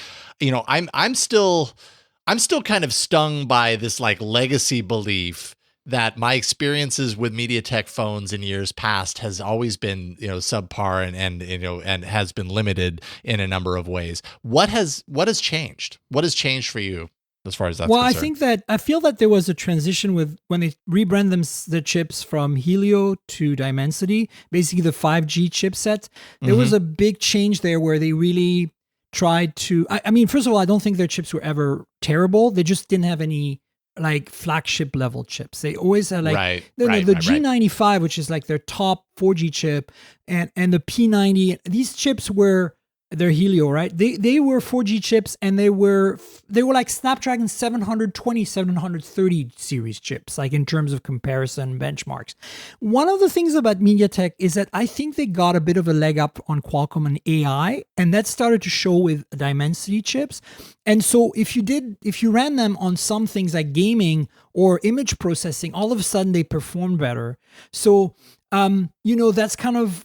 I'm still kind of stung by this like legacy belief that my experiences with MediaTek phones in years past has always been, subpar and has been limited in a number of ways. What has changed? What has changed for you as far as that's concerned? I feel that there was a transition with when they rebrand the chips from Helio to Dimensity, basically the 5G chipset. There was a big change there where they really tried to, I mean, first of all, I don't think their chips were ever terrible. They just didn't have any like flagship level chips. They always had like the G95, which is like their top 4G chip, and the P90. These chips were their Helio, right? They were 4G chips, and they were like Snapdragon 720, 730 series chips, like in terms of comparison benchmarks. One of the things about MediaTek is that I think they got a bit of a leg up on Qualcomm and AI, and that started to show with Dimensity chips. And so if you ran them on some things like gaming or image processing, all of a sudden they performed better. So, that's kind of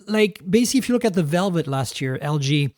like basically if you look at the Velvet last year, LG,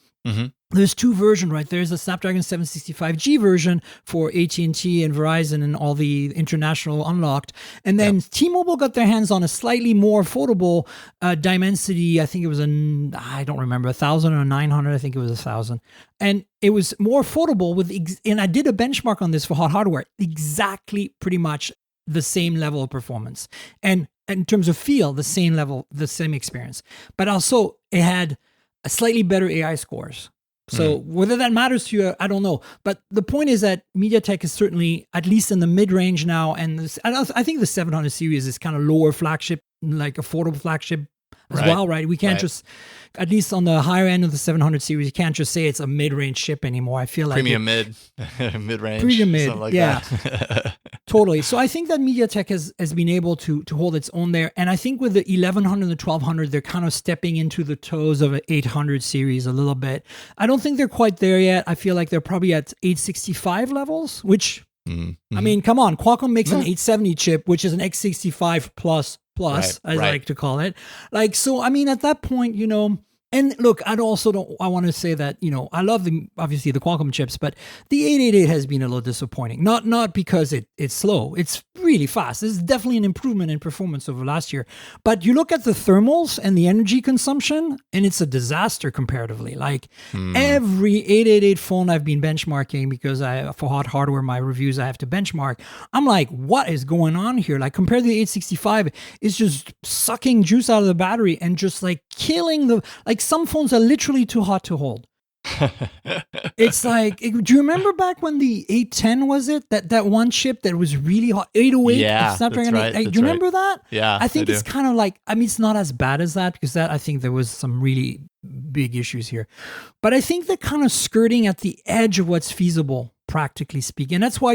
there's two versions, right? There's the Snapdragon 765G version for AT&T and Verizon and all the international unlocked. And then T-Mobile got their hands on a slightly more affordable Dimensity. I think it was I don't remember, 1,000 or 900. I think it was 1,000. And it was more affordable and I did a benchmark on this for hot hardware, exactly pretty much the same level of performance. And in terms of feel, the same level, the same experience. But also it had a slightly better AI scores. So whether that matters to you, I don't know. But the point is that MediaTek is certainly at least in the mid-range now. And I think the 700 series is kind of lower flagship, like affordable flagship as well, right? We can't just, at least on the higher end of the 700 series, you can't just say it's a mid-range chip anymore. I feel like premium mid-range. Premium mid, like yeah. that. Totally. So I think that MediaTek has been able to hold its own there. And I think with the 1100 and the 1200, they're kind of stepping into the toes of an 800 series a little bit. I don't think they're quite there yet. I feel like they're probably at 865 levels, which, I mean, come on. Qualcomm makes an 870 chip, which is an X65 plus, I like to call it. Like, so, I mean, at that point, and look, I want to say that, I love obviously the Qualcomm chips, but the 888 has been a little disappointing. Not because it's slow. It's really fast. It's definitely an improvement in performance over last year. But you look at the thermals and the energy consumption, and it's a disaster comparatively. Like every 888 phone I've been benchmarking, because for hot hardware, my reviews, I have to benchmark. I'm like, what is going on here? Like compared to the 865, it's just sucking juice out of the battery and just like killing some phones are literally too hot to hold. It's like, do you remember back when the 810 was it? That one chip that was really hot, 808, Snapdragon 8. Do you remember that? Yeah, I think it's kind of like, I mean, it's not as bad as that, because I think there was some really big issues here. But I think they're kind of skirting at the edge of what's feasible, practically speaking. And that's why,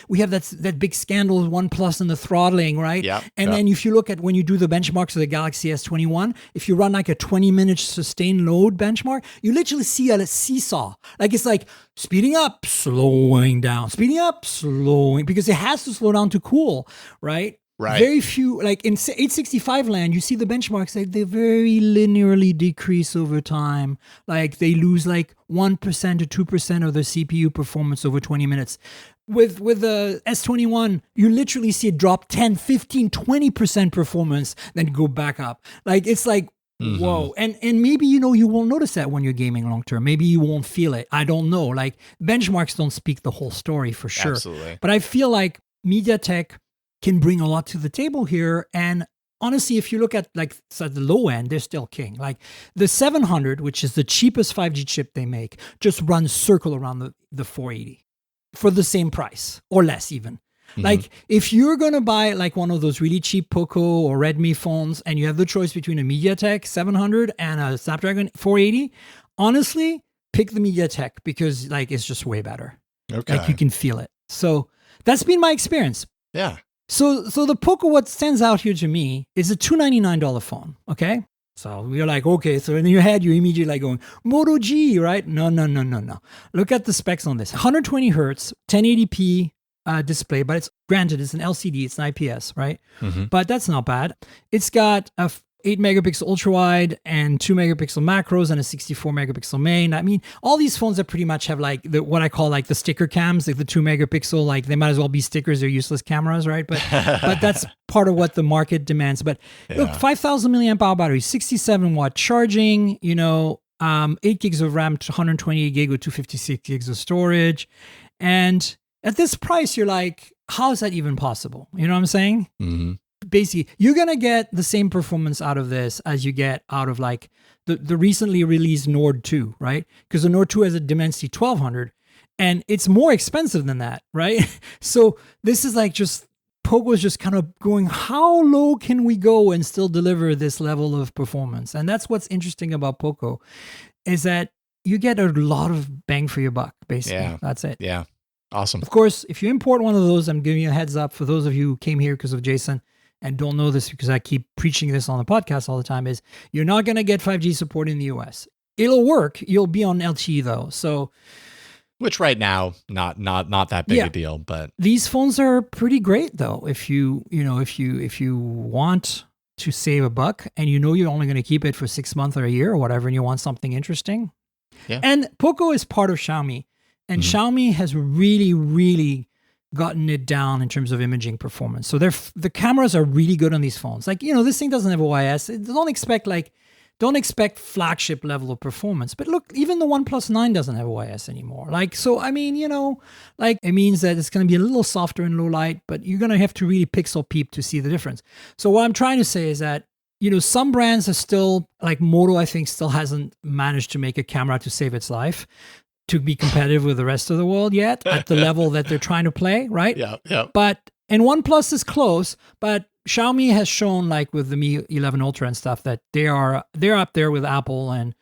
we have that big scandal with OnePlus and the throttling, right? Then if you look at when you do the benchmarks of the Galaxy S21, if you run like a 20-minute sustained load benchmark, you literally see a seesaw. Like it's like speeding up, slowing down, speeding up, slowing, because it has to slow down to cool, right? Right. Very few, like in 865 land, you see the benchmarks, they very linearly decrease over time. Like they lose like 1% to 2% of their CPU performance over 20 minutes. With the S21, you literally see it drop 10, 15, 20% performance, then go back up. Like it's like, whoa. And maybe, you won't notice that when you're gaming long term. Maybe you won't feel it. I don't know. Like benchmarks don't speak the whole story for sure. Absolutely. But I feel like MediaTek can bring a lot to the table here. And honestly, if you look at the low end, they're still king. Like the 700, which is the cheapest 5G chip they make, just runs circle around the 480 for the same price or less even. Like if you're going to buy like one of those really cheap Poco or Redmi phones and you have the choice between a MediaTek 700 and a Snapdragon 480, honestly, pick the MediaTek, because like it's just way better. Okay. Like you can feel it. So that's been my experience. Yeah. So the Poco, what stands out here to me is a $299 phone. Okay. So you're like, okay, so in your head, you're immediately like going, Moto G, right? No. Look at the specs on this. 120 hertz, 1080p display, but it's granted, it's an LCD, it's an IPS, right? But that's not bad. It's got a 8 megapixel ultra wide and 2 megapixel macros and a 64 megapixel main. I mean, all these phones that pretty much have like what I call like the sticker cams, like the 2 megapixel, like they might as well be stickers, they're useless cameras, right? But that's part of what the market demands. But look, 5,000 milliamp hour battery, 67 watt charging, 8 gigs of RAM, 128 gig with 256 gigs of storage. And at this price, you're like, how is that even possible? You know what I'm saying? Mm-hmm. Basically, you're going to get the same performance out of this as you get out of like the recently released Nord 2, right? Because the Nord 2 has a Dimensity 1200 and it's more expensive than that, right? So this is like just, Poco is just kind of going, how low can we go and still deliver this level of performance? And that's what's interesting about Poco is that you get a lot of bang for your buck, basically. Yeah. That's it. Yeah. Awesome. Of course, if you import one of those, I'm giving you a heads up for those of you who came here because of Jason and don't know this because I keep preaching this on the podcast all the time, is you're not going to get 5G support in the US. It'll work. You'll be on LTE though. So, which right now, not that big a deal, but these phones are pretty great though. If you want to save a buck and you're only going to keep it for 6 months or a year or whatever, and you want something interesting. Yeah. And Poco is part of Xiaomi, and Xiaomi has really, really gotten it down in terms of imaging performance. So the cameras are really good on these phones. Like, this thing doesn't have OIS. Don't expect flagship level of performance. But look, even the OnePlus 9 doesn't have OIS anymore. Like, so, I mean, it means that it's going to be a little softer in low light, but you're going to have to really pixel peep to see the difference. So what I'm trying to say is that, some brands are still, like Moto, I think, still hasn't managed to make a camera to save its life, to be competitive with the rest of the world yet at the level that they're trying to play, right? Yeah. And OnePlus is close, but Xiaomi has shown, like with the Mi 11 Ultra and stuff, that they're up there with Apple and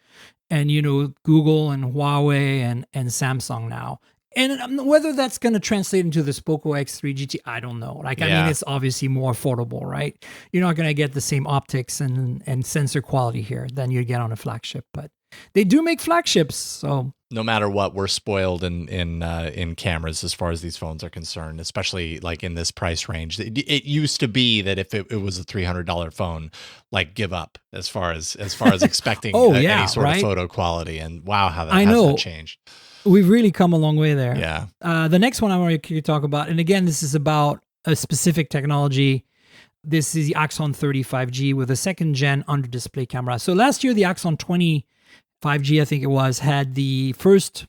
Google and Huawei and Samsung now. And whether that's going to translate into this Poco X3 GT, I don't know. I mean, it's obviously more affordable, right? You're not going to get the same optics and sensor quality here than you get on a flagship, but they do make flagships, so. No matter what, we're spoiled in cameras as far as these phones are concerned, especially like in this price range. It used to be that if it was a $300 phone, like give up as far as expecting any sort of photo quality. And wow, how that has changed. We've really come a long way there. Yeah. The next one I want to talk about, and again, this is about a specific technology. This is the Axon 30 5G with a second gen under display camera. So last year, the Axon 20 5G, I think it was, had the first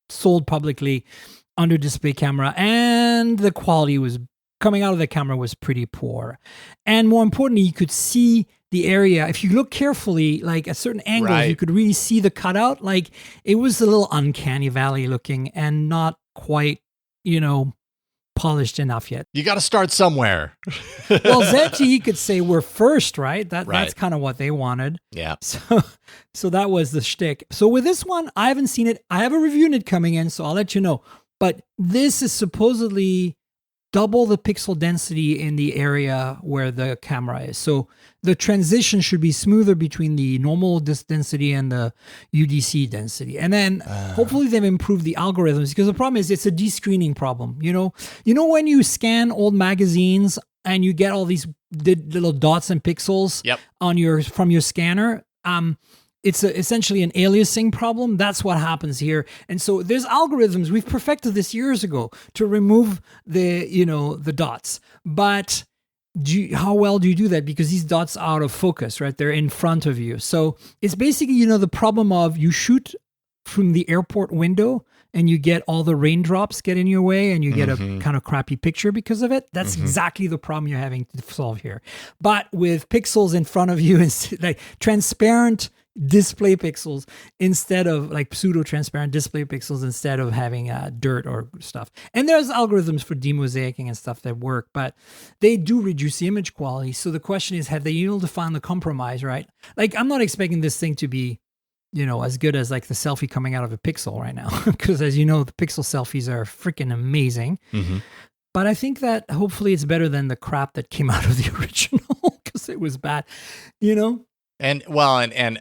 sold publicly under display camera, and the quality was coming out of the camera was pretty poor. And more importantly, you could see the area. If you look carefully, like at certain angles, you could really see the cutout. Like it was a little uncanny valley looking and not quite, polished enough yet. You got to start somewhere. Well, ZTE could say we're first, right? That's kind of what they wanted. Yeah. So that was the shtick. So with this one, I haven't seen it. I have a review unit coming in, so I'll let you know. But this is supposedly double the pixel density in the area where the camera is. So the transition should be smoother between the normal density and the UDC density. And then hopefully they've improved the algorithms, because the problem is it's a descreening problem. When you scan old magazines and you get all these little dots and pixels from your scanner, it's essentially an aliasing problem. That's what happens here. And so there's algorithms. We've perfected this years ago to remove the dots. But how well do you do that? Because these dots are out of focus, right? They're in front of you. So it's basically, the problem of you shoot from the airport window and you get all the raindrops get in your way and you get a kind of crappy picture because of it. That's exactly the problem you're having to solve here. But with pixels in front of you, and like transparent display pixels instead of like pseudo-transparent display pixels instead of having dirt or stuff. And there's algorithms for demosaicing and stuff that work, but they do reduce the image quality. So the question is, have they been able to find the compromise, right? Like, I'm not expecting this thing to be, as good as like the selfie coming out of a Pixel right now, because as you know, the Pixel selfies are freaking amazing. But I think that hopefully it's better than the crap that came out of the original because it was bad, you know? And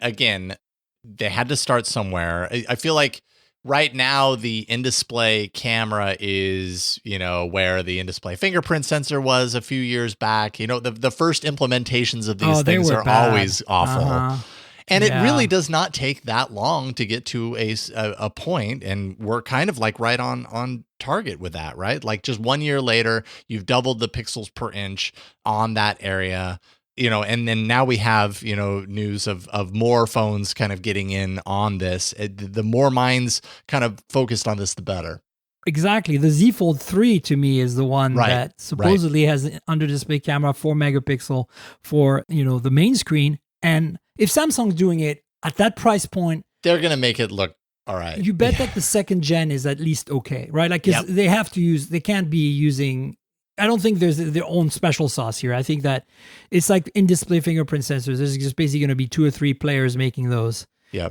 again, they had to start somewhere. I feel like right now the in-display camera is, where the in-display fingerprint sensor was a few years back. The first implementations of these things are bad. Always awful. And it really does not take that long to get to a point, and we're kind of like right on target with that, right? Like just 1 year later, you've doubled the pixels per inch on that area, and then now we have, news of more phones kind of getting in on this. The more minds kind of focused on this, the better. Exactly. The Z Fold 3 to me is the one that supposedly has an under-display camera, 4 megapixel for, the main screen. And if Samsung's doing it at that price point, they're going to make it look all right. You bet that the second gen is at least okay, right? Like, cause they can't be using, I don't think there's their own special sauce here. I think that it's like in-display fingerprint sensors. There's just basically going to be 2 or 3 players making those.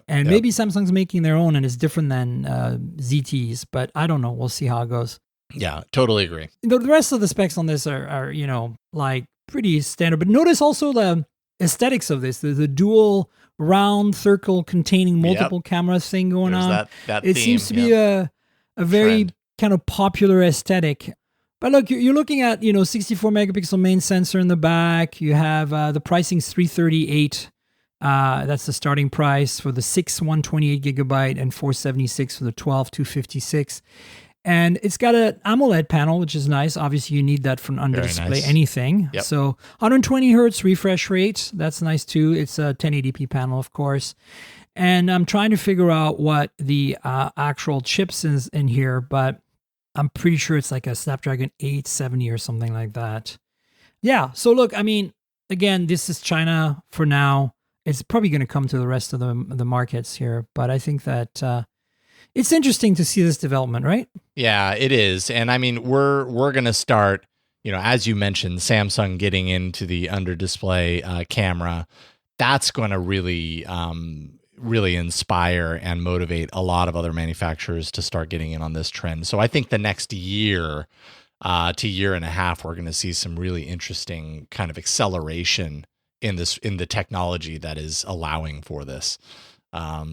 And maybe Samsung's making their own and it's different than ZTE's, but I don't know. We'll see how it goes. Yeah, totally agree. The rest of the specs on this are like pretty standard, but notice also the aesthetics of this. There's a dual round circle containing multiple cameras thing going on. It seems to be a very kind of popular aesthetic. But look, you're looking at 64 megapixel main sensor in the back. You have the pricing's $338. That's the starting price for the 6 128 gigabyte and $476 for the 12 256. And it's got an AMOLED panel, which is nice. Obviously, you need that for an under-display anything. So 120 hertz refresh rate. That's nice too. It's a 1080p panel, of course. And I'm trying to figure out what the actual chips is in here, but I'm pretty sure it's like a Snapdragon 870 or something like that. Yeah. So look, I mean, again, this is China for now. It's probably going to come to the rest of the markets here, but I think that it's interesting to see this development, right? Yeah, it is. And I mean, we're going to start, as you mentioned, Samsung getting into the under display camera. That's going to really, really inspire and motivate a lot of other manufacturers to start getting in on this trend. So I think the next year to year and a half, we're going to see some really interesting kind of acceleration in the technology that is allowing for this.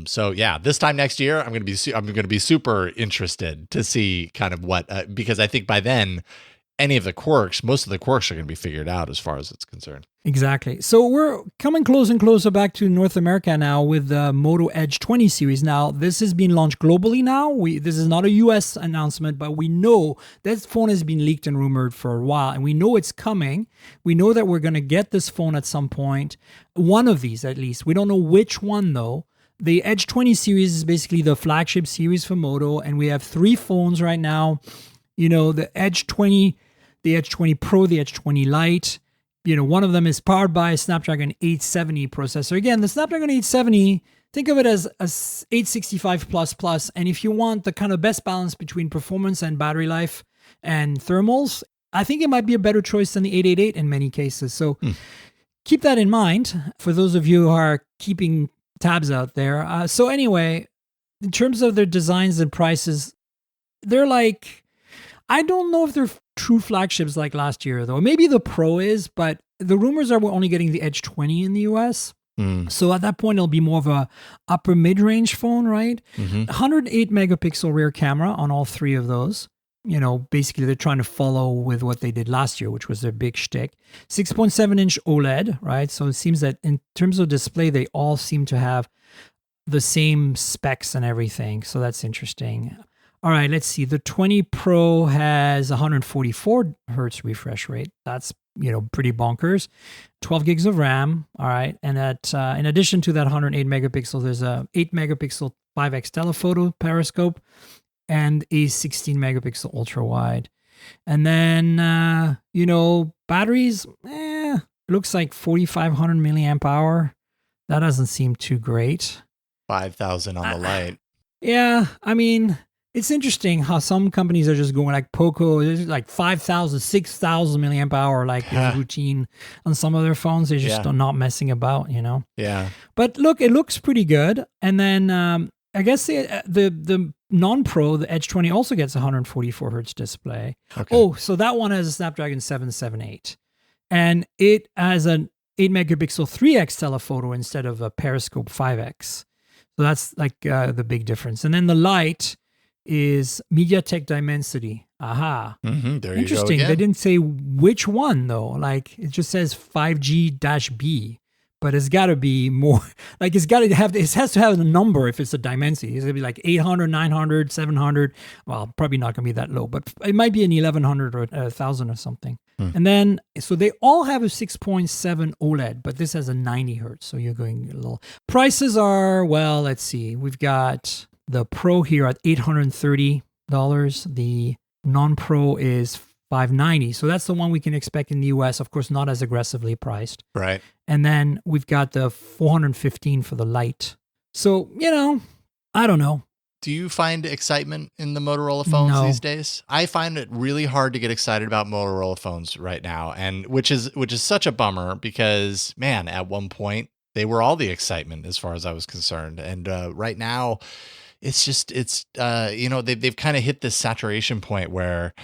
So yeah, this time next year, I'm going to be super interested to see kind of what, because I think by then most of the quirks are going to be figured out as far as it's concerned. Exactly. So we're coming closer and closer back to North America now with the Moto Edge 20 series. Now, this has been launched globally now. This is not a US announcement, but we know this phone has been leaked and rumored for a while, and we know it's coming. We know that we're going to get this phone at some point. One of these, at least. We don't know which one, though. The Edge 20 series is basically the flagship series for Moto, and we have 3 phones right now. The Edge 20, the Edge 20 Pro, the Edge 20 Lite. One of them is powered by a Snapdragon 870 processor. Again, the Snapdragon 870, think of it as a 865++. And if you want the kind of best balance between performance and battery life and thermals, I think it might be a better choice than the 888 in many cases. So keep that in mind for those of you who are keeping tabs out there. So anyway, in terms of their designs and prices, they're like, I don't know if they're true flagships like last year, though. Maybe the Pro is, but the rumors are we're only getting the Edge 20 in the US. So at that point, it'll be more of a upper mid-range phone, right? 108 megapixel rear camera on all 3 of those. Basically they're trying to follow with what they did last year, which was their big shtick. 6.7-inch OLED, right? So it seems that in terms of display, they all seem to have the same specs and everything. So that's interesting. All right, let's see. The 20 Pro has 144 hertz refresh rate. That's, pretty bonkers. 12 gigs of RAM. All right. And that, in addition to that 108 megapixel, there's a 8 megapixel 5x telephoto periscope and a 16 megapixel ultra wide. And then, batteries, looks like 4,500 milliamp hour. That doesn't seem too great. 5,000 on the light. Yeah. I mean, it's interesting how some companies are just going like Poco, like 5,000, 6,000 milliamp hour, like routine on some of their phones. They're just not messing about, Yeah. But look, it looks pretty good. And then I guess the non-Pro, the Edge 20 also gets 144 hertz display. Okay. Oh, so that one has a Snapdragon 778. And it has an 8 megapixel 3x telephoto instead of a periscope 5x. So that's like the big difference. And then the light is MediaTek Dimensity. Aha. There you go. Interesting. Again. They didn't say which one though. Like it just says 5G-B. But it's got to be more, like it has to have a number if it's a Dimensity. It's going to be like 800, 900, 700. Well, probably not going to be that low, but it might be an 1100 or 1000 or something. And then, so they all have a 6.7 OLED, but this has a 90 hertz. So you're going a little. Prices are, well, let's see. We've got the Pro here at $830. The non-Pro is $590. So that's the one we can expect in the US, of course, not as aggressively priced. Right. And then we've got the $415 for the light. So, I don't know. Do you find excitement in the Motorola phones these days? I find it really hard to get excited about Motorola phones right now, and which is such a bummer because, man, at one point they were all the excitement as far as I was concerned, and right now it's they've kind of hit this saturation point where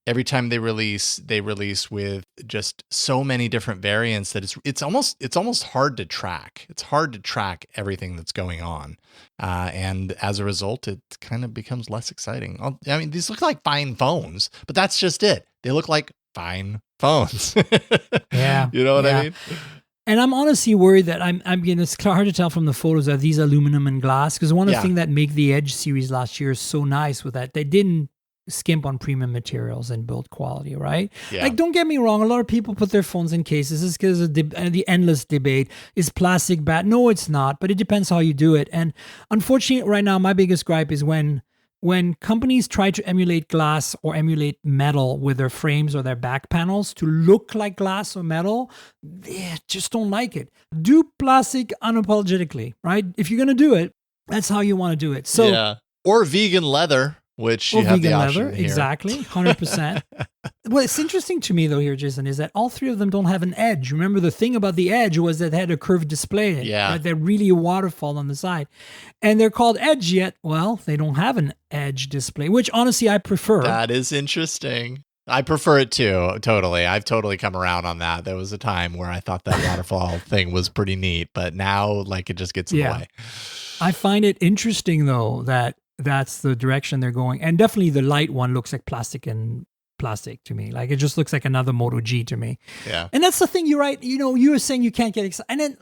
every time they release with just so many different variants that it's almost hard to track. It's hard to track everything that's going on. And as a result, it kind of becomes less exciting. I mean, these look like fine phones, but that's just it. They look like fine phones. Yeah. You know what I mean? And I'm honestly worried that it's hard to tell from the photos that these aluminum and glass, because one of the things that made the Edge series last year so nice with that, they didn't skimp on premium materials and build quality, right? Yeah. Like, don't get me wrong, a lot of people put their phones in cases. It's because of the endless debate. Is plastic bad? No, it's not, but it depends how you do it. And unfortunately, right now, my biggest gripe is when companies try to emulate glass or emulate metal with their frames or their back panels to look like glass or metal, they just don't like it. Do plastic unapologetically, right? If you're going to do it, that's how you want to do it. So, yeah. Or vegan leather. Which you have the option here. Exactly, 100%. What's interesting to me, though, here, Jason, is that all three of them don't have an edge. Remember, the thing about the Edge was that it had a curved display. Yeah. Right? They're really a waterfall on the side. And they're called Edge, yet, well, they don't have an Edge display, which, honestly, I prefer. That is interesting. I prefer it, too, totally. I've totally come around on that. There was a time where I thought that waterfall thing was pretty neat, but now, like, it just gets in the way. I find it interesting, though, that that's the direction they're going. And definitely the light one looks like plastic to me. Like it just looks like another Moto G to me. Yeah. And that's the thing, you're right. You were saying you can't get excited. And then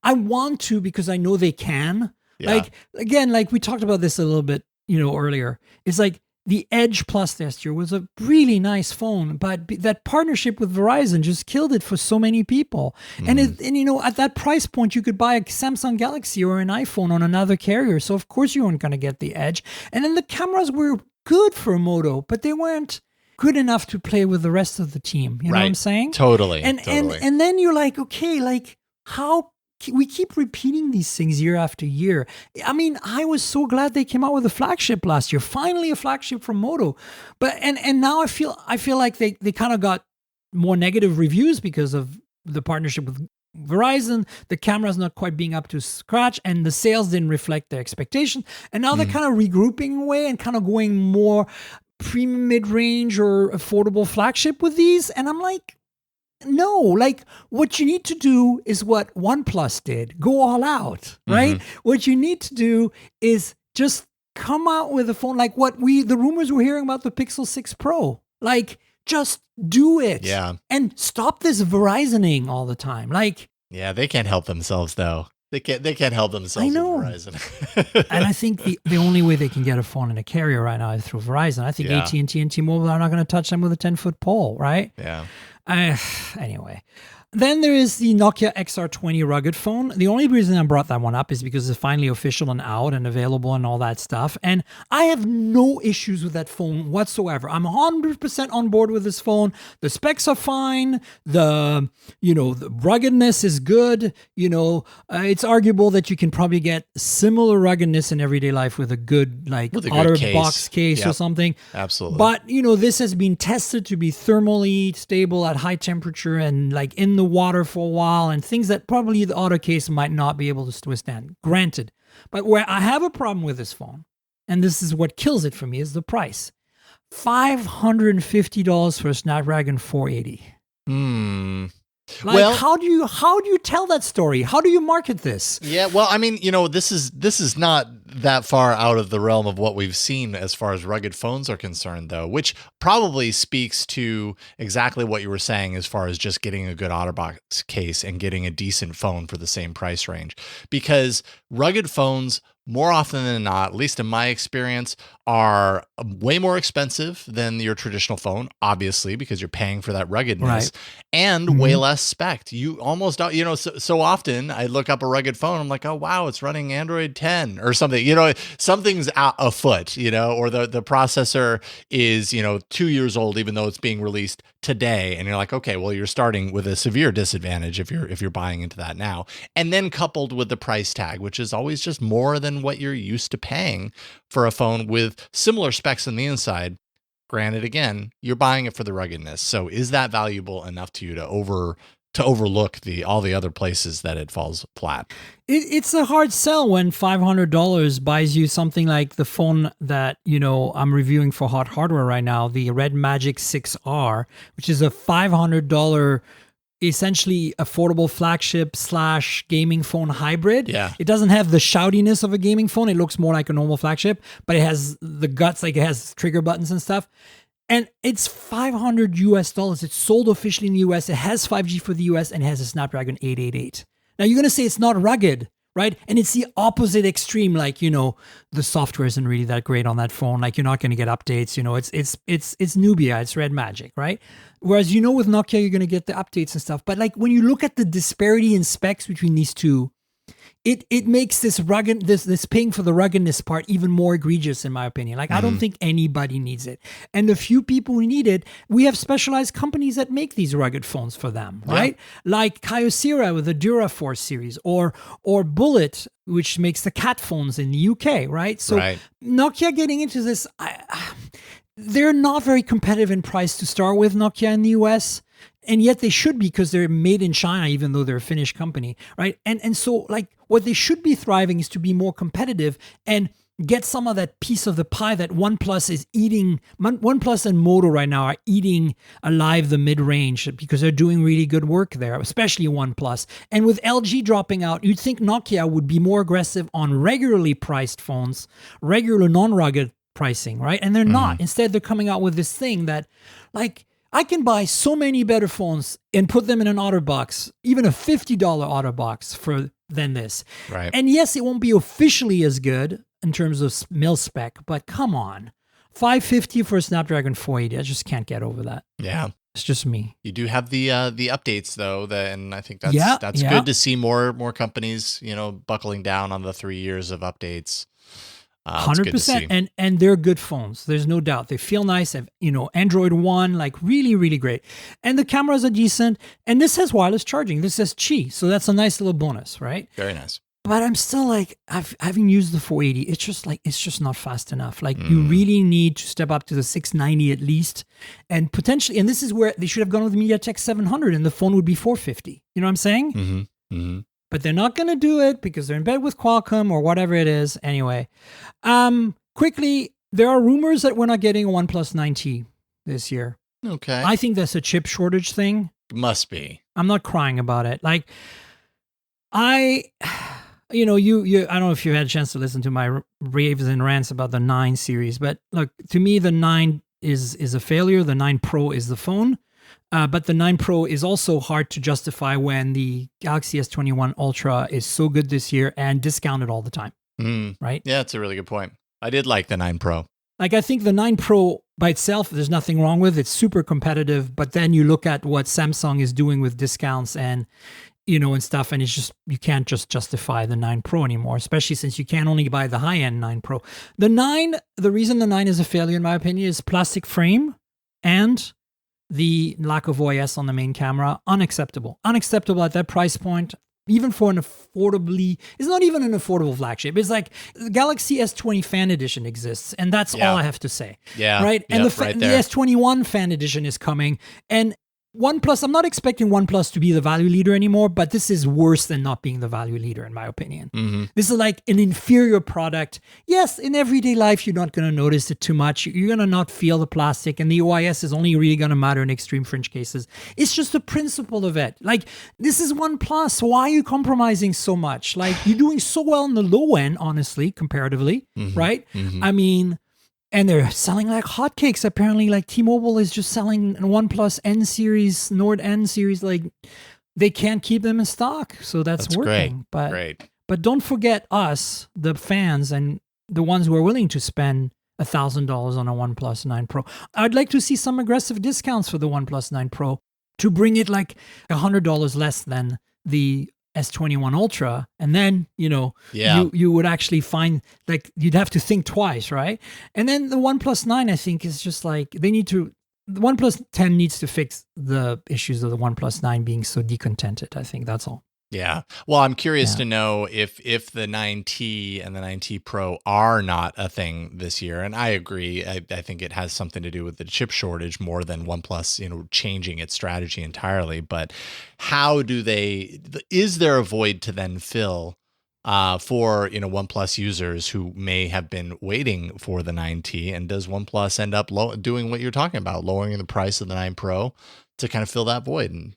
I want to because I know they can. Yeah. Like, again, like we talked about this a little bit, earlier. It's like the Edge Plus last year was a really nice phone, but that partnership with Verizon just killed it for so many people. And at that price point, you could buy a Samsung Galaxy or an iPhone on another carrier. So of course you weren't going to get the Edge. And then the cameras were good for Moto, but they weren't good enough to play with the rest of the team. You know what I'm saying? Totally. And then you're like, okay, like how we keep repeating these things year after year. I mean, I was so glad they came out with a flagship last year. Finally, a flagship from Moto. But and now I feel like they kind of got more negative reviews because of the partnership with Verizon. The camera's not quite being up to scratch, and the sales didn't reflect their expectation. And now they're kind of regrouping away and kind of going more premium mid-range or affordable flagship with these. And I'm like, no, like what you need to do is what OnePlus did. Go all out, right? What you need to do is just come out with a phone like the rumors we're hearing about the Pixel 6 Pro. Like, just do it. Yeah. And stop this Verizoning all the time. Like, yeah, they can't help themselves though. They can't help themselves. I know. With Verizon. And I think the only way they can get a phone in a carrier right now is through Verizon. I think AT&T and T-Mobile are not going to touch them with a 10-foot pole, right? Yeah. Anyway, then there is the Nokia XR20 rugged phone. The only reason I brought that one up is because it's finally official and out and available and all that stuff. And I have no issues with that phone whatsoever. I'm 100% on board with this phone. The specs are fine. The ruggedness is good. It's arguable that you can probably get similar ruggedness in everyday life with a good OtterBox case or something. Absolutely. But, this has been tested to be thermally stable at high temperature and like in the water for a while and things that probably the auto case might not be able to withstand. Granted, But where I have a problem with this phone, and this is what kills it for me, is the price. $550 for a Snapdragon 480. Like, well, how do you tell that story? How do you market this? Yeah, well, I mean, this is not that far out of the realm of what we've seen as far as rugged phones are concerned, though, which probably speaks to exactly what you were saying as far as just getting a good OtterBox case and getting a decent phone for the same price range. Because rugged phones, more often than not, at least in my experience, are way more expensive than your traditional phone, obviously, because you're paying for that ruggedness, and way less spec. You almost don't, so often I look up a rugged phone, I'm like, oh, wow, it's running Android 10 or something, something's afoot, or the processor is, 2 years old, even though it's being released today. And you're like, okay, well, you're starting with a severe disadvantage if you're buying into that now. And then coupled with the price tag, which is always just more than what you're used to paying for a phone with similar specs on the inside. Granted, again, you're buying it for the ruggedness. So is that valuable enough to you to overlook all the other places that it falls flat? It's a hard sell when $500 buys you something like the phone that, I'm reviewing for Hot Hardware right now, the Red Magic 6R, which is a $500 essentially affordable flagship / gaming phone hybrid. Yeah. It doesn't have the shoutiness of a gaming phone. It looks more like a normal flagship, but it has the guts, like it has trigger buttons and stuff. And it's $500 US. It's sold officially in the US. It has 5G for the US and it has a Snapdragon 888. Now you're going to say it's not rugged, right? And it's the opposite extreme. Like, the software isn't really that great on that phone. Like, you're not going to get updates. It's Nubia, it's Red Magic, right? Whereas, with Nokia, you're going to get the updates and stuff. But like when you look at the disparity in specs between these two, it makes this rugged, this paying for the ruggedness part even more egregious, in my opinion. Like, I don't think anybody needs it. And the few people who need it, we have specialized companies that make these rugged phones for them, right? Like Kyocera with the Duraforce series, or Bullet, which makes the cat phones in the UK, right? So Nokia getting into this, they're not very competitive in price to start with, Nokia in the US. And yet they should be, because they're made in China, even though they're a Finnish company, right? And so, like, what they should be thriving is to be more competitive and get some of that piece of the pie that OnePlus is eating. OnePlus and Moto right now are eating alive the mid-range because they're doing really good work there, especially OnePlus. And with LG dropping out, you'd think Nokia would be more aggressive on regularly priced phones, regular non-rugged pricing, right? And they're not. Instead, they're coming out with this thing that, like, I can buy so many better phones and put them in an OtterBox, even a $50 OtterBox than this. Right. And yes, it won't be officially as good in terms of mil spec, but come on. $550 for a Snapdragon 480. I just can't get over that. Yeah. It's just me. You do have the updates though, and I think that's good to see more companies, buckling down on the 3 years of updates. 100%, and they're good phones. There's no doubt. They feel nice. Android One, like really, really great. And the cameras are decent. And this has wireless charging. This has Qi, so that's a nice little bonus, right? Very nice. But I'm still like, having used the 480, it's just not fast enough. Like, you really need to step up to the 690 at least, and potentially. And this is where they should have gone with the MediaTek 700, and the phone would be 450. You know what I'm saying? Mm-hmm. But they're not going to do it because they're in bed with Qualcomm or whatever it is. Anyway, quickly, there are rumors that we're not getting a OnePlus 9T this year. Okay. I think that's a chip shortage thing. Must be. I'm not crying about it. Like, you I don't know if you had a chance to listen to my raves and rants about the 9 series, but look, to me, the 9 is a failure. The 9 Pro is the phone. But the 9 Pro is also hard to justify when the Galaxy S21 Ultra is so good this year and discounted all the time, right? Yeah, that's a really good point. I did like the 9 Pro. Like, I think the 9 Pro by itself, there's nothing wrong with it. It's super competitive. But then you look at what Samsung is doing with discounts and, and stuff, and it's just, you can't just justify the 9 Pro anymore, especially since you can only buy the high-end 9 Pro. The reason the 9 is a failure, in my opinion, is plastic frame and the lack of OIS on the main camera. Unacceptable at that price point, even for it's not even an affordable flagship. It's like the Galaxy S20 Fan Edition exists, and that's all I have to say. Yeah. Right? And the right the S21 Fan Edition is coming, and OnePlus, I'm not expecting OnePlus to be the value leader anymore, but this is worse than not being the value leader, in my opinion. This is like an inferior product. Yes, in everyday life, you're not going to notice it too much. You're going to not feel the plastic, and the OIS is only really going to matter in extreme fringe cases. It's just the principle of it. Like, this is OnePlus. Why are you compromising so much? Like, you're doing so well in the low end, honestly, comparatively, right? I mean... And they're selling like hotcakes. Apparently, like T-Mobile is just selling OnePlus N series, Nord N series. Like they can't keep them in stock, so that's working. But don't forget us, the fans, and the ones who are willing to spend $1,000 on a OnePlus 9 Pro. I'd like to see some aggressive discounts for the OnePlus 9 Pro to bring it like $100 less than the S21 Ultra, and then you would actually find like you'd have to think twice, right? And then the OnePlus 9, I think, is just like the OnePlus 10 needs to fix the issues of the OnePlus 9 being so decontented. I think that's all. Yeah. Well, I'm curious to know if the 9T and the 9T Pro are not a thing this year. And I agree. I think it has something to do with the chip shortage more than OnePlus, changing its strategy entirely. But how do is there a void to then fill for, OnePlus users who may have been waiting for the 9T? And does OnePlus end up doing what you're talking about, lowering the price of the 9 Pro to kind of fill that void? And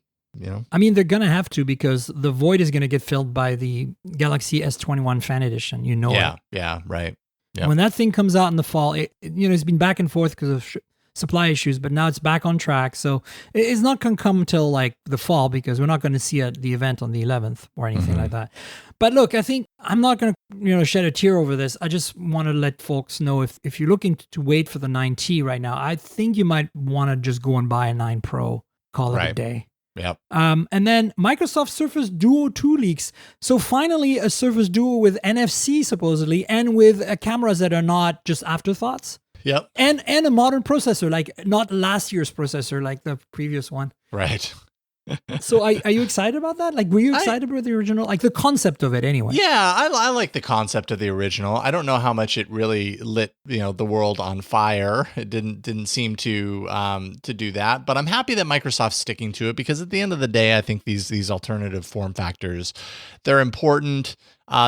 I mean, they're going to have to, because the void is going to get filled by the Galaxy S21 Fan Edition. Yeah, right. Yep. When that thing comes out in the fall, it's been back and forth because of supply issues, but now it's back on track. So it's not going to come until like the fall, because we're not going to see the event on the 11th or anything like that. But look, I think I'm not going to shed a tear over this. I just want to let folks know if you're looking to wait for the 9T right now, I think you might want to just go and buy a 9 Pro, call it a day. Yep. And then Microsoft Surface Duo 2 leaks. So finally, a Surface Duo with NFC supposedly, and with cameras that are not just afterthoughts. Yep. And a modern processor, like not last year's processor, like the previous one. Right. So are you excited about that? Like, were you excited about the original? Like the concept of it anyway? Yeah, I like the concept of the original. I don't know how much it really lit, the world on fire. It didn't seem to do that, but I'm happy that Microsoft's sticking to it, because at the end of the day, I think these alternative form factors, they're important.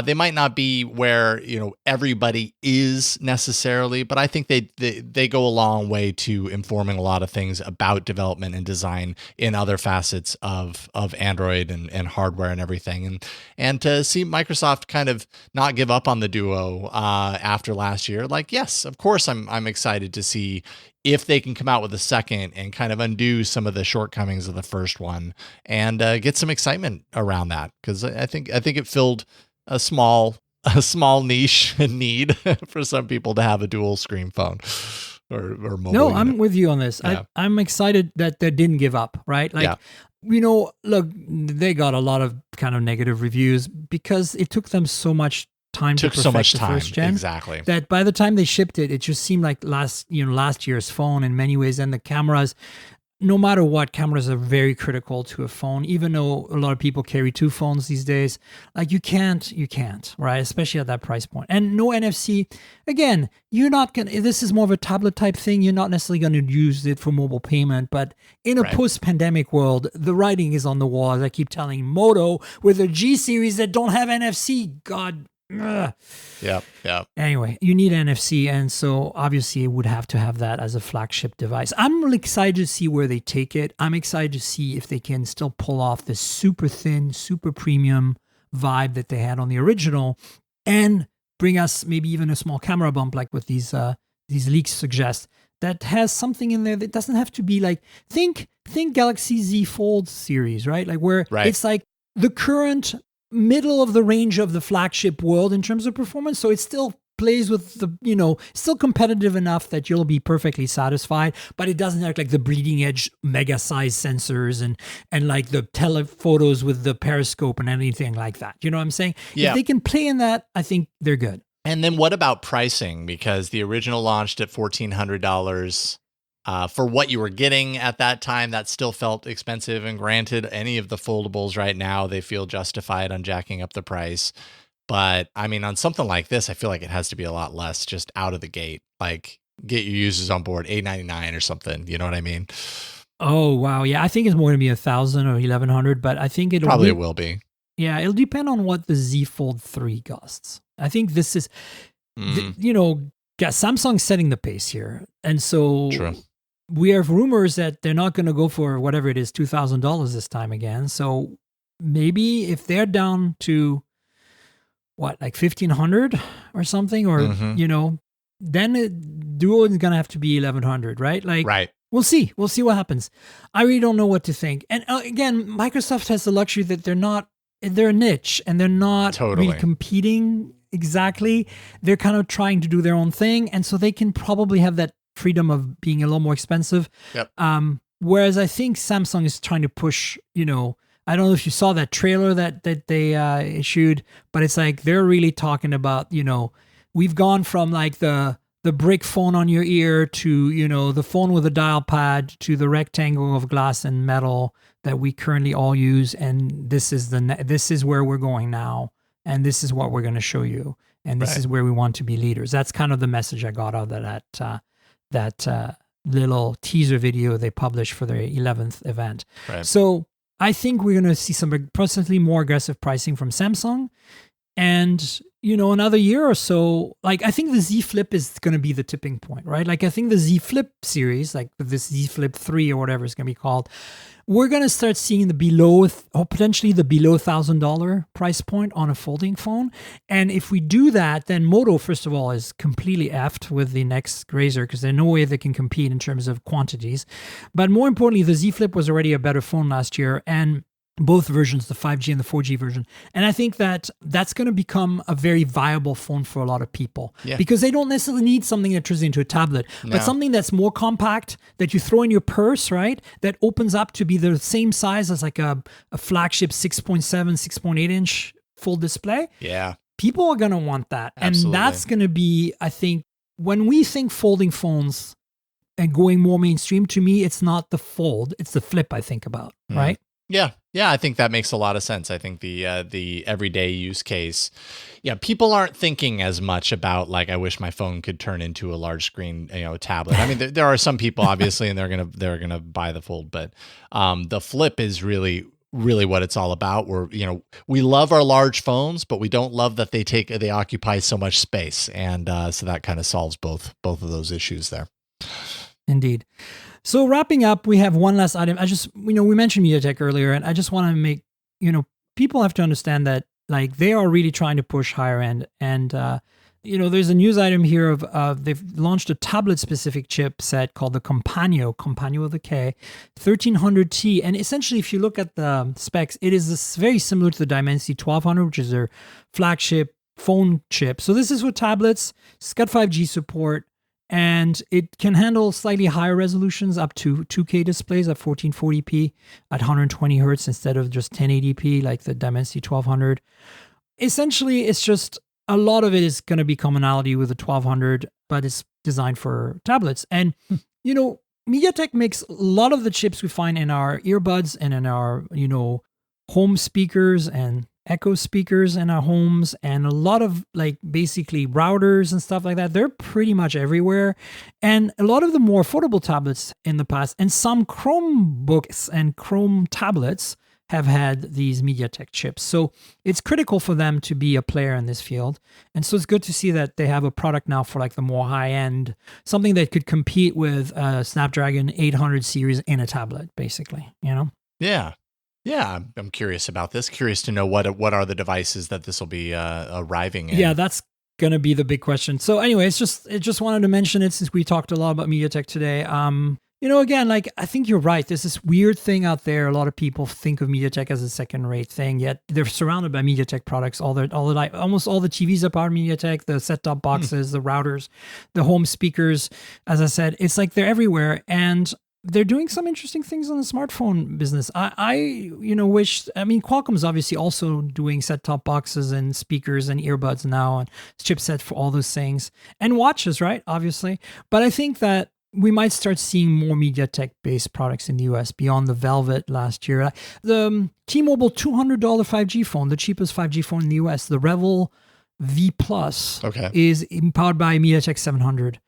They might not be where everybody is necessarily, but I think they go a long way to informing a lot of things about development and design in other facets of Android and hardware and everything. And to see Microsoft kind of not give up on the Duo after last year, like, yes, of course, I'm excited to see if they can come out with a second and kind of undo some of the shortcomings of the first one and get some excitement around that, because I think it filled a small niche need for some people to have a dual screen phone or mobile. No, I'm with you on this. Yeah. I'm excited that they didn't give up, right? Like, look, they got a lot of kind of negative reviews because it took them so much time to perfect the first gen. Exactly. That by the time they shipped it, it just seemed like last year's phone in many ways. And the cameras, no matter what, cameras are very critical to a phone, even though a lot of people carry 2 phones these days. Like you can't, right? Especially at that price point. And no NFC. Again, you're not going to, this is more of a tablet type thing. You're not necessarily going to use it for mobile payment, but in a post-pandemic world, the writing is on the wall. As I keep telling Moto with a G series that don't have NFC, God. Ugh. Yeah. Anyway, you need NFC, and so obviously it would have to have that as a flagship device. I'm really excited to see where they take it. I'm excited to see if they can still pull off the super thin, super premium vibe that they had on the original, and bring us maybe even a small camera bump, like what these leaks suggest. That has something in there that doesn't have to be like think Galaxy Z Fold series, right? Like where it's like the current middle of the range of the flagship world in terms of performance. So it still plays with the, still competitive enough that you'll be perfectly satisfied, but it doesn't have like the bleeding edge mega size sensors and like the telephotos with the periscope and anything like that. You know what I'm saying? Yeah. If they can play in that, I think they're good. And then what about pricing? Because the original launched at $1,400. For what you were getting at that time, that still felt expensive. And granted, any of the foldables right now, they feel justified on jacking up the price. But I mean, on something like this, I feel like it has to be a lot less just out of the gate. Like get your users on board, $899 or something. You know what I mean? Oh, wow. Yeah, I think it's more going to be 1,000 or 1,100, but I think Probably will be. Yeah, it'll depend on what the Z Fold 3 costs. I think this is, Samsung's setting the pace here. And so True. we have rumors that they're not going to go for whatever it is, $2,000 this time again. So maybe if they're down to like 1,500 or something, or, then Duo is going to have to be 1,100, right? Right. We'll see. We'll see what happens. I really don't know what to think. And again, Microsoft has the luxury that they're a niche and they're not really competing exactly. They're kind of trying to do their own thing. And so they can probably have that freedom of being a little more expensive. Yep. Whereas I think Samsung is trying to push, I don't know if you saw that trailer that they issued, but it's like they're really talking about, we've gone from like the brick phone on your ear to, the phone with a dial pad to the rectangle of glass and metal that we currently all use. And this is where we're going now. And this is what we're going to show you. And this is where we want to be leaders. That's kind of the message I got out of that little teaser video they published for their 11th event. Right. So I think we're going to see some possibly more aggressive pricing from Samsung. And, another year or so, like I think the Z Flip is going to be the tipping point, right? Like I think the Z Flip series, like this Z Flip 3 or whatever it's going to be called, we're going to start seeing potentially the below $1,000 price point on a folding phone. And if we do that, then Moto, first of all, is completely effed with the next Razr because there's no way they can compete in terms of quantities. But more importantly, the Z Flip was already a better phone last year, and both versions, the 5G and the 4G version. And I think that that's going to become a very viable phone for a lot of people because they don't necessarily need something that turns into a tablet, but something that's more compact that you throw in your purse, right? That opens up to be the same size as like a flagship 6.7, 6.8 inch full display. Yeah. People are going to want that. Absolutely. And that's going to be, I think, when we think folding phones and going more mainstream, to me, it's not the fold, it's the flip I think about, right? Yeah. Yeah, I think that makes a lot of sense. I think the everyday use case, people aren't thinking as much about like I wish my phone could turn into a large screen, tablet. I mean, there are some people obviously, and they're gonna buy the fold, but the flip is really what it's all about. We love our large phones, but we don't love that they occupy so much space, and so that kind of solves both of those issues there. Indeed. So wrapping up, we have one last item. we mentioned MediaTek earlier, and I just want to make, people have to understand that like they are really trying to push higher end. And, there's a news item here of they've launched a tablet specific chipset called the Compagno with a K, 1300T. And essentially, if you look at the specs, it is very similar to the Dimensity 1200, which is their flagship phone chip. So this is for tablets. It's got 5G support. And it can handle slightly higher resolutions up to 2K displays at 1440p at 120 hertz instead of just 1080p like the Dimensity 1200. Essentially, it's just a lot of it is going to be commonality with the 1200, but it's designed for tablets. And, MediaTek makes a lot of the chips we find in our earbuds and in our, home speakers and Echo speakers in our homes, and a lot of like basically routers and stuff like that. They're pretty much everywhere. And a lot of the more affordable tablets in the past, and some Chromebooks and Chrome tablets have had these MediaTek chips. So it's critical for them to be a player in this field. And so it's good to see that they have a product now for like the more high end, something that could compete with Snapdragon 800 series in a tablet, basically, Yeah. Yeah, I'm curious about this. Curious to know what are the devices that this will be arriving in. Yeah, that's going to be the big question. So anyway, I just wanted to mention it since we talked a lot about MediaTek today. Again, like I think you're right. There's this weird thing out there. A lot of people think of MediaTek as a second-rate thing, yet they're surrounded by MediaTek products. Almost all the TVs are part of MediaTek, the set-top boxes, the routers, the home speakers. As I said, it's like they're everywhere. And they're doing some interesting things on the smartphone business. I Qualcomm's obviously also doing set-top boxes and speakers and earbuds now, and chipset for all those things, and watches, right? Obviously. But I think that we might start seeing more MediaTek-based products in the US beyond the Velvet last year. The T-Mobile $200 5G phone, the cheapest 5G phone in the US, the Revel V Plus, is powered by MediaTek 700.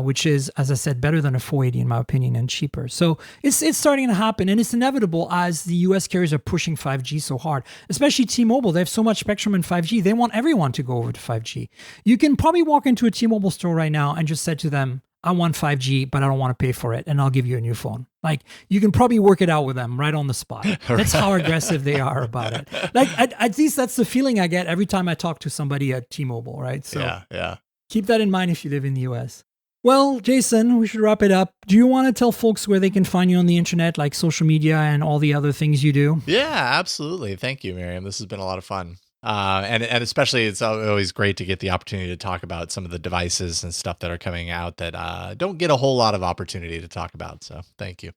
which is, as I said, better than a 480 in my opinion and cheaper. So it's starting to happen, and it's inevitable as the US carriers are pushing 5G so hard, especially T-Mobile. They have so much spectrum in 5G. They want everyone to go over to 5G. You can probably walk into a T-Mobile store right now and just say to them, I want 5G, but I don't want to pay for it, and I'll give you a new phone. Like, you can probably work it out with them right on the spot. That's how aggressive they are about it. Like, at least that's the feeling I get every time I talk to somebody at T-Mobile, right? So yeah. Keep that in mind if you live in the US. Well, Jason, we should wrap it up. Do you want to tell folks where they can find you on the internet, like social media and all the other things you do? Yeah, absolutely. Thank you, Miriam. This has been a lot of fun. And especially it's always great to get the opportunity to talk about some of the devices and stuff that are coming out that don't get a whole lot of opportunity to talk about. So thank you.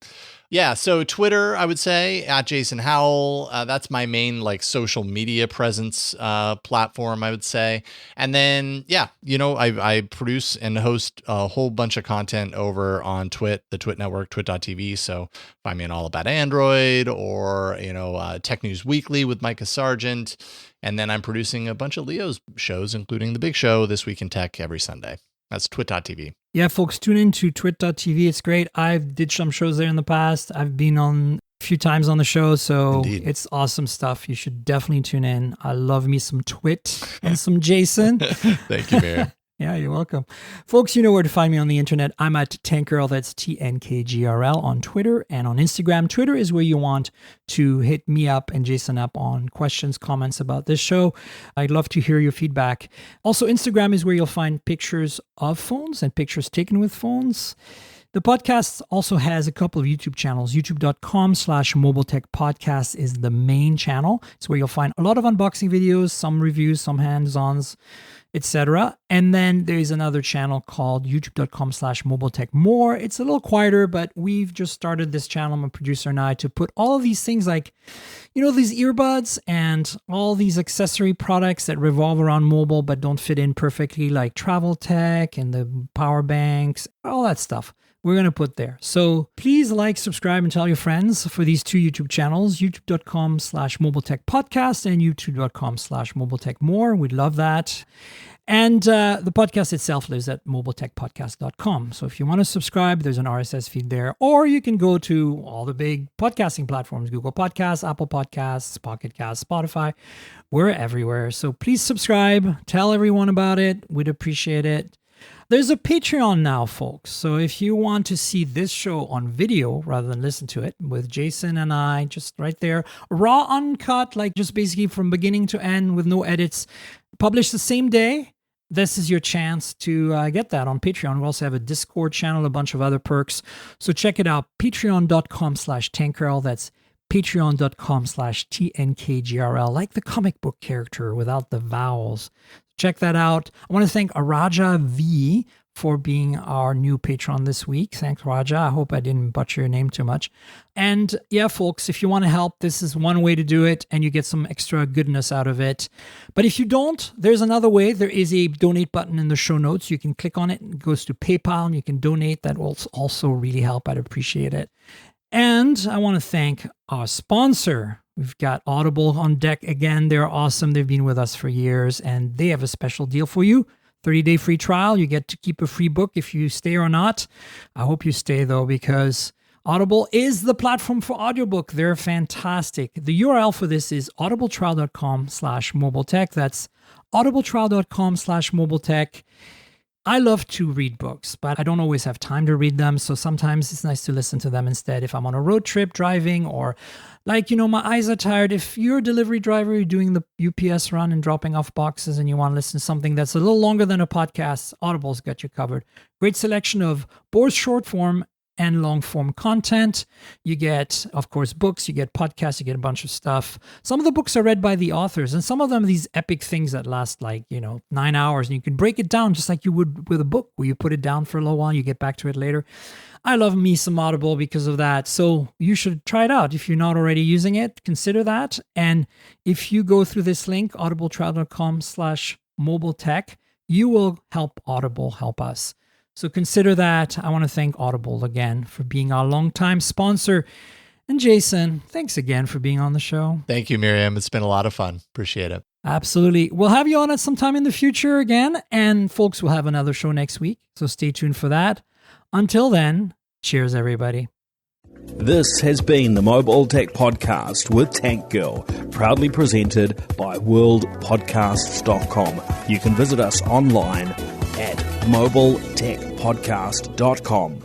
Yeah. So Twitter, I would say at Jason Howell, that's my main like social media presence platform, I would say. And then, I produce and host a whole bunch of content over on TWiT, the TWiT network, twit.tv. So find me on All About Android or, Tech News Weekly with Micah Sargent. And then I'm producing a bunch of Leo's shows, including The Big Show, This Week in Tech, every Sunday. That's twit.tv. Yeah, folks, tune in to twit.tv. It's great. I've did some shows there in the past. I've been on a few times on the show, so Indeed. It's awesome stuff. You should definitely tune in. I love me some TWiT and some Jason. Thank you, Miriam. Yeah, you're welcome. Folks, you know where to find me on the internet. I'm at Tankgirl, that's TNKGRL on Twitter and on Instagram. Twitter is where you want to hit me up and Jason up on questions, comments about this show. I'd love to hear your feedback. Also, Instagram is where you'll find pictures of phones and pictures taken with phones. The podcast also has a couple of YouTube channels. YouTube.com/Mobile Tech Podcast is the main channel. It's where you'll find a lot of unboxing videos, some reviews, some hands-ons, etc. And then there's another channel called youtube.com/MobileTechMore. It's a little quieter, but we've just started this channel, my producer and I, to put all of these things like, these earbuds and all these accessory products that revolve around mobile but don't fit in perfectly, like travel tech and the power banks, all that stuff. We're going to put there. So please like, subscribe, and tell your friends for these two YouTube channels, youtube.com/MobileTechPodcast and youtube.com/MobileTechMore. We'd love that. And the podcast itself lives at mobiletechpodcast.com. So if you want to subscribe, there's an RSS feed there. Or you can go to all the big podcasting platforms, Google Podcasts, Apple Podcasts, Pocket Casts, Spotify. We're everywhere. So please subscribe. Tell everyone about it. We'd appreciate it. There's a Patreon now, folks. So if you want to see this show on video rather than listen to it with Jason and I, just right there, raw, uncut, like just basically from beginning to end with no edits, published the same day, this is your chance to get that on Patreon. We also have a Discord channel, a bunch of other perks. So check it out, patreon.com/Tankgirl. That's patreon.com/TNKGRL, like the comic book character without the vowels. Check that out. I want to thank Araja V for being our new patron this week. Thanks, Raja. I hope I didn't butcher your name too much. And yeah, folks, if you want to help, this is one way to do it, and you get some extra goodness out of it. But if you don't, there's another way. There is a donate button in the show notes. You can click on it. It goes to PayPal, and you can donate. That will also really help. I'd appreciate it. And I want to thank our sponsor. We've got Audible on deck again. They're awesome. They've been with us for years, and they have a special deal for you. 30-day free trial. You get to keep a free book if you stay or not. I hope you stay, though, because Audible is the platform for audiobook. They're fantastic. The URL for this is audibletrial.com/mobiletech. That's audibletrial.com/mobiletech. I love to read books, but I don't always have time to read them. So sometimes it's nice to listen to them instead if I'm on a road trip driving, or like, my eyes are tired. If you're a delivery driver, you're doing the UPS run and dropping off boxes and you want to listen to something that's a little longer than a podcast, Audible's got you covered. Great selection of both short form and long form content. You get, of course, books, you get podcasts, you get a bunch of stuff. Some of the books are read by the authors, and some of them are these epic things that last 9 hours, and you can break it down just like you would with a book, where you put it down for a little while, you get back to it later. I love me some Audible because of that. So you should try it out. If you're not already using it, consider that. And if you go through this link, audibletrial.com/mobiletech, you will help Audible help us. So consider that. I want to thank Audible again for being our longtime sponsor. And Jason, thanks again for being on the show. Thank you, Miriam. It's been a lot of fun. Appreciate it. Absolutely. We'll have you on at some time in the future again. And folks, we'll have another show next week. So stay tuned for that. Until then, cheers, everybody. This has been the Mobile Tech Podcast with Tank Girl, proudly presented by worldpodcasts.com. You can visit us online at mobiletechpodcast.com.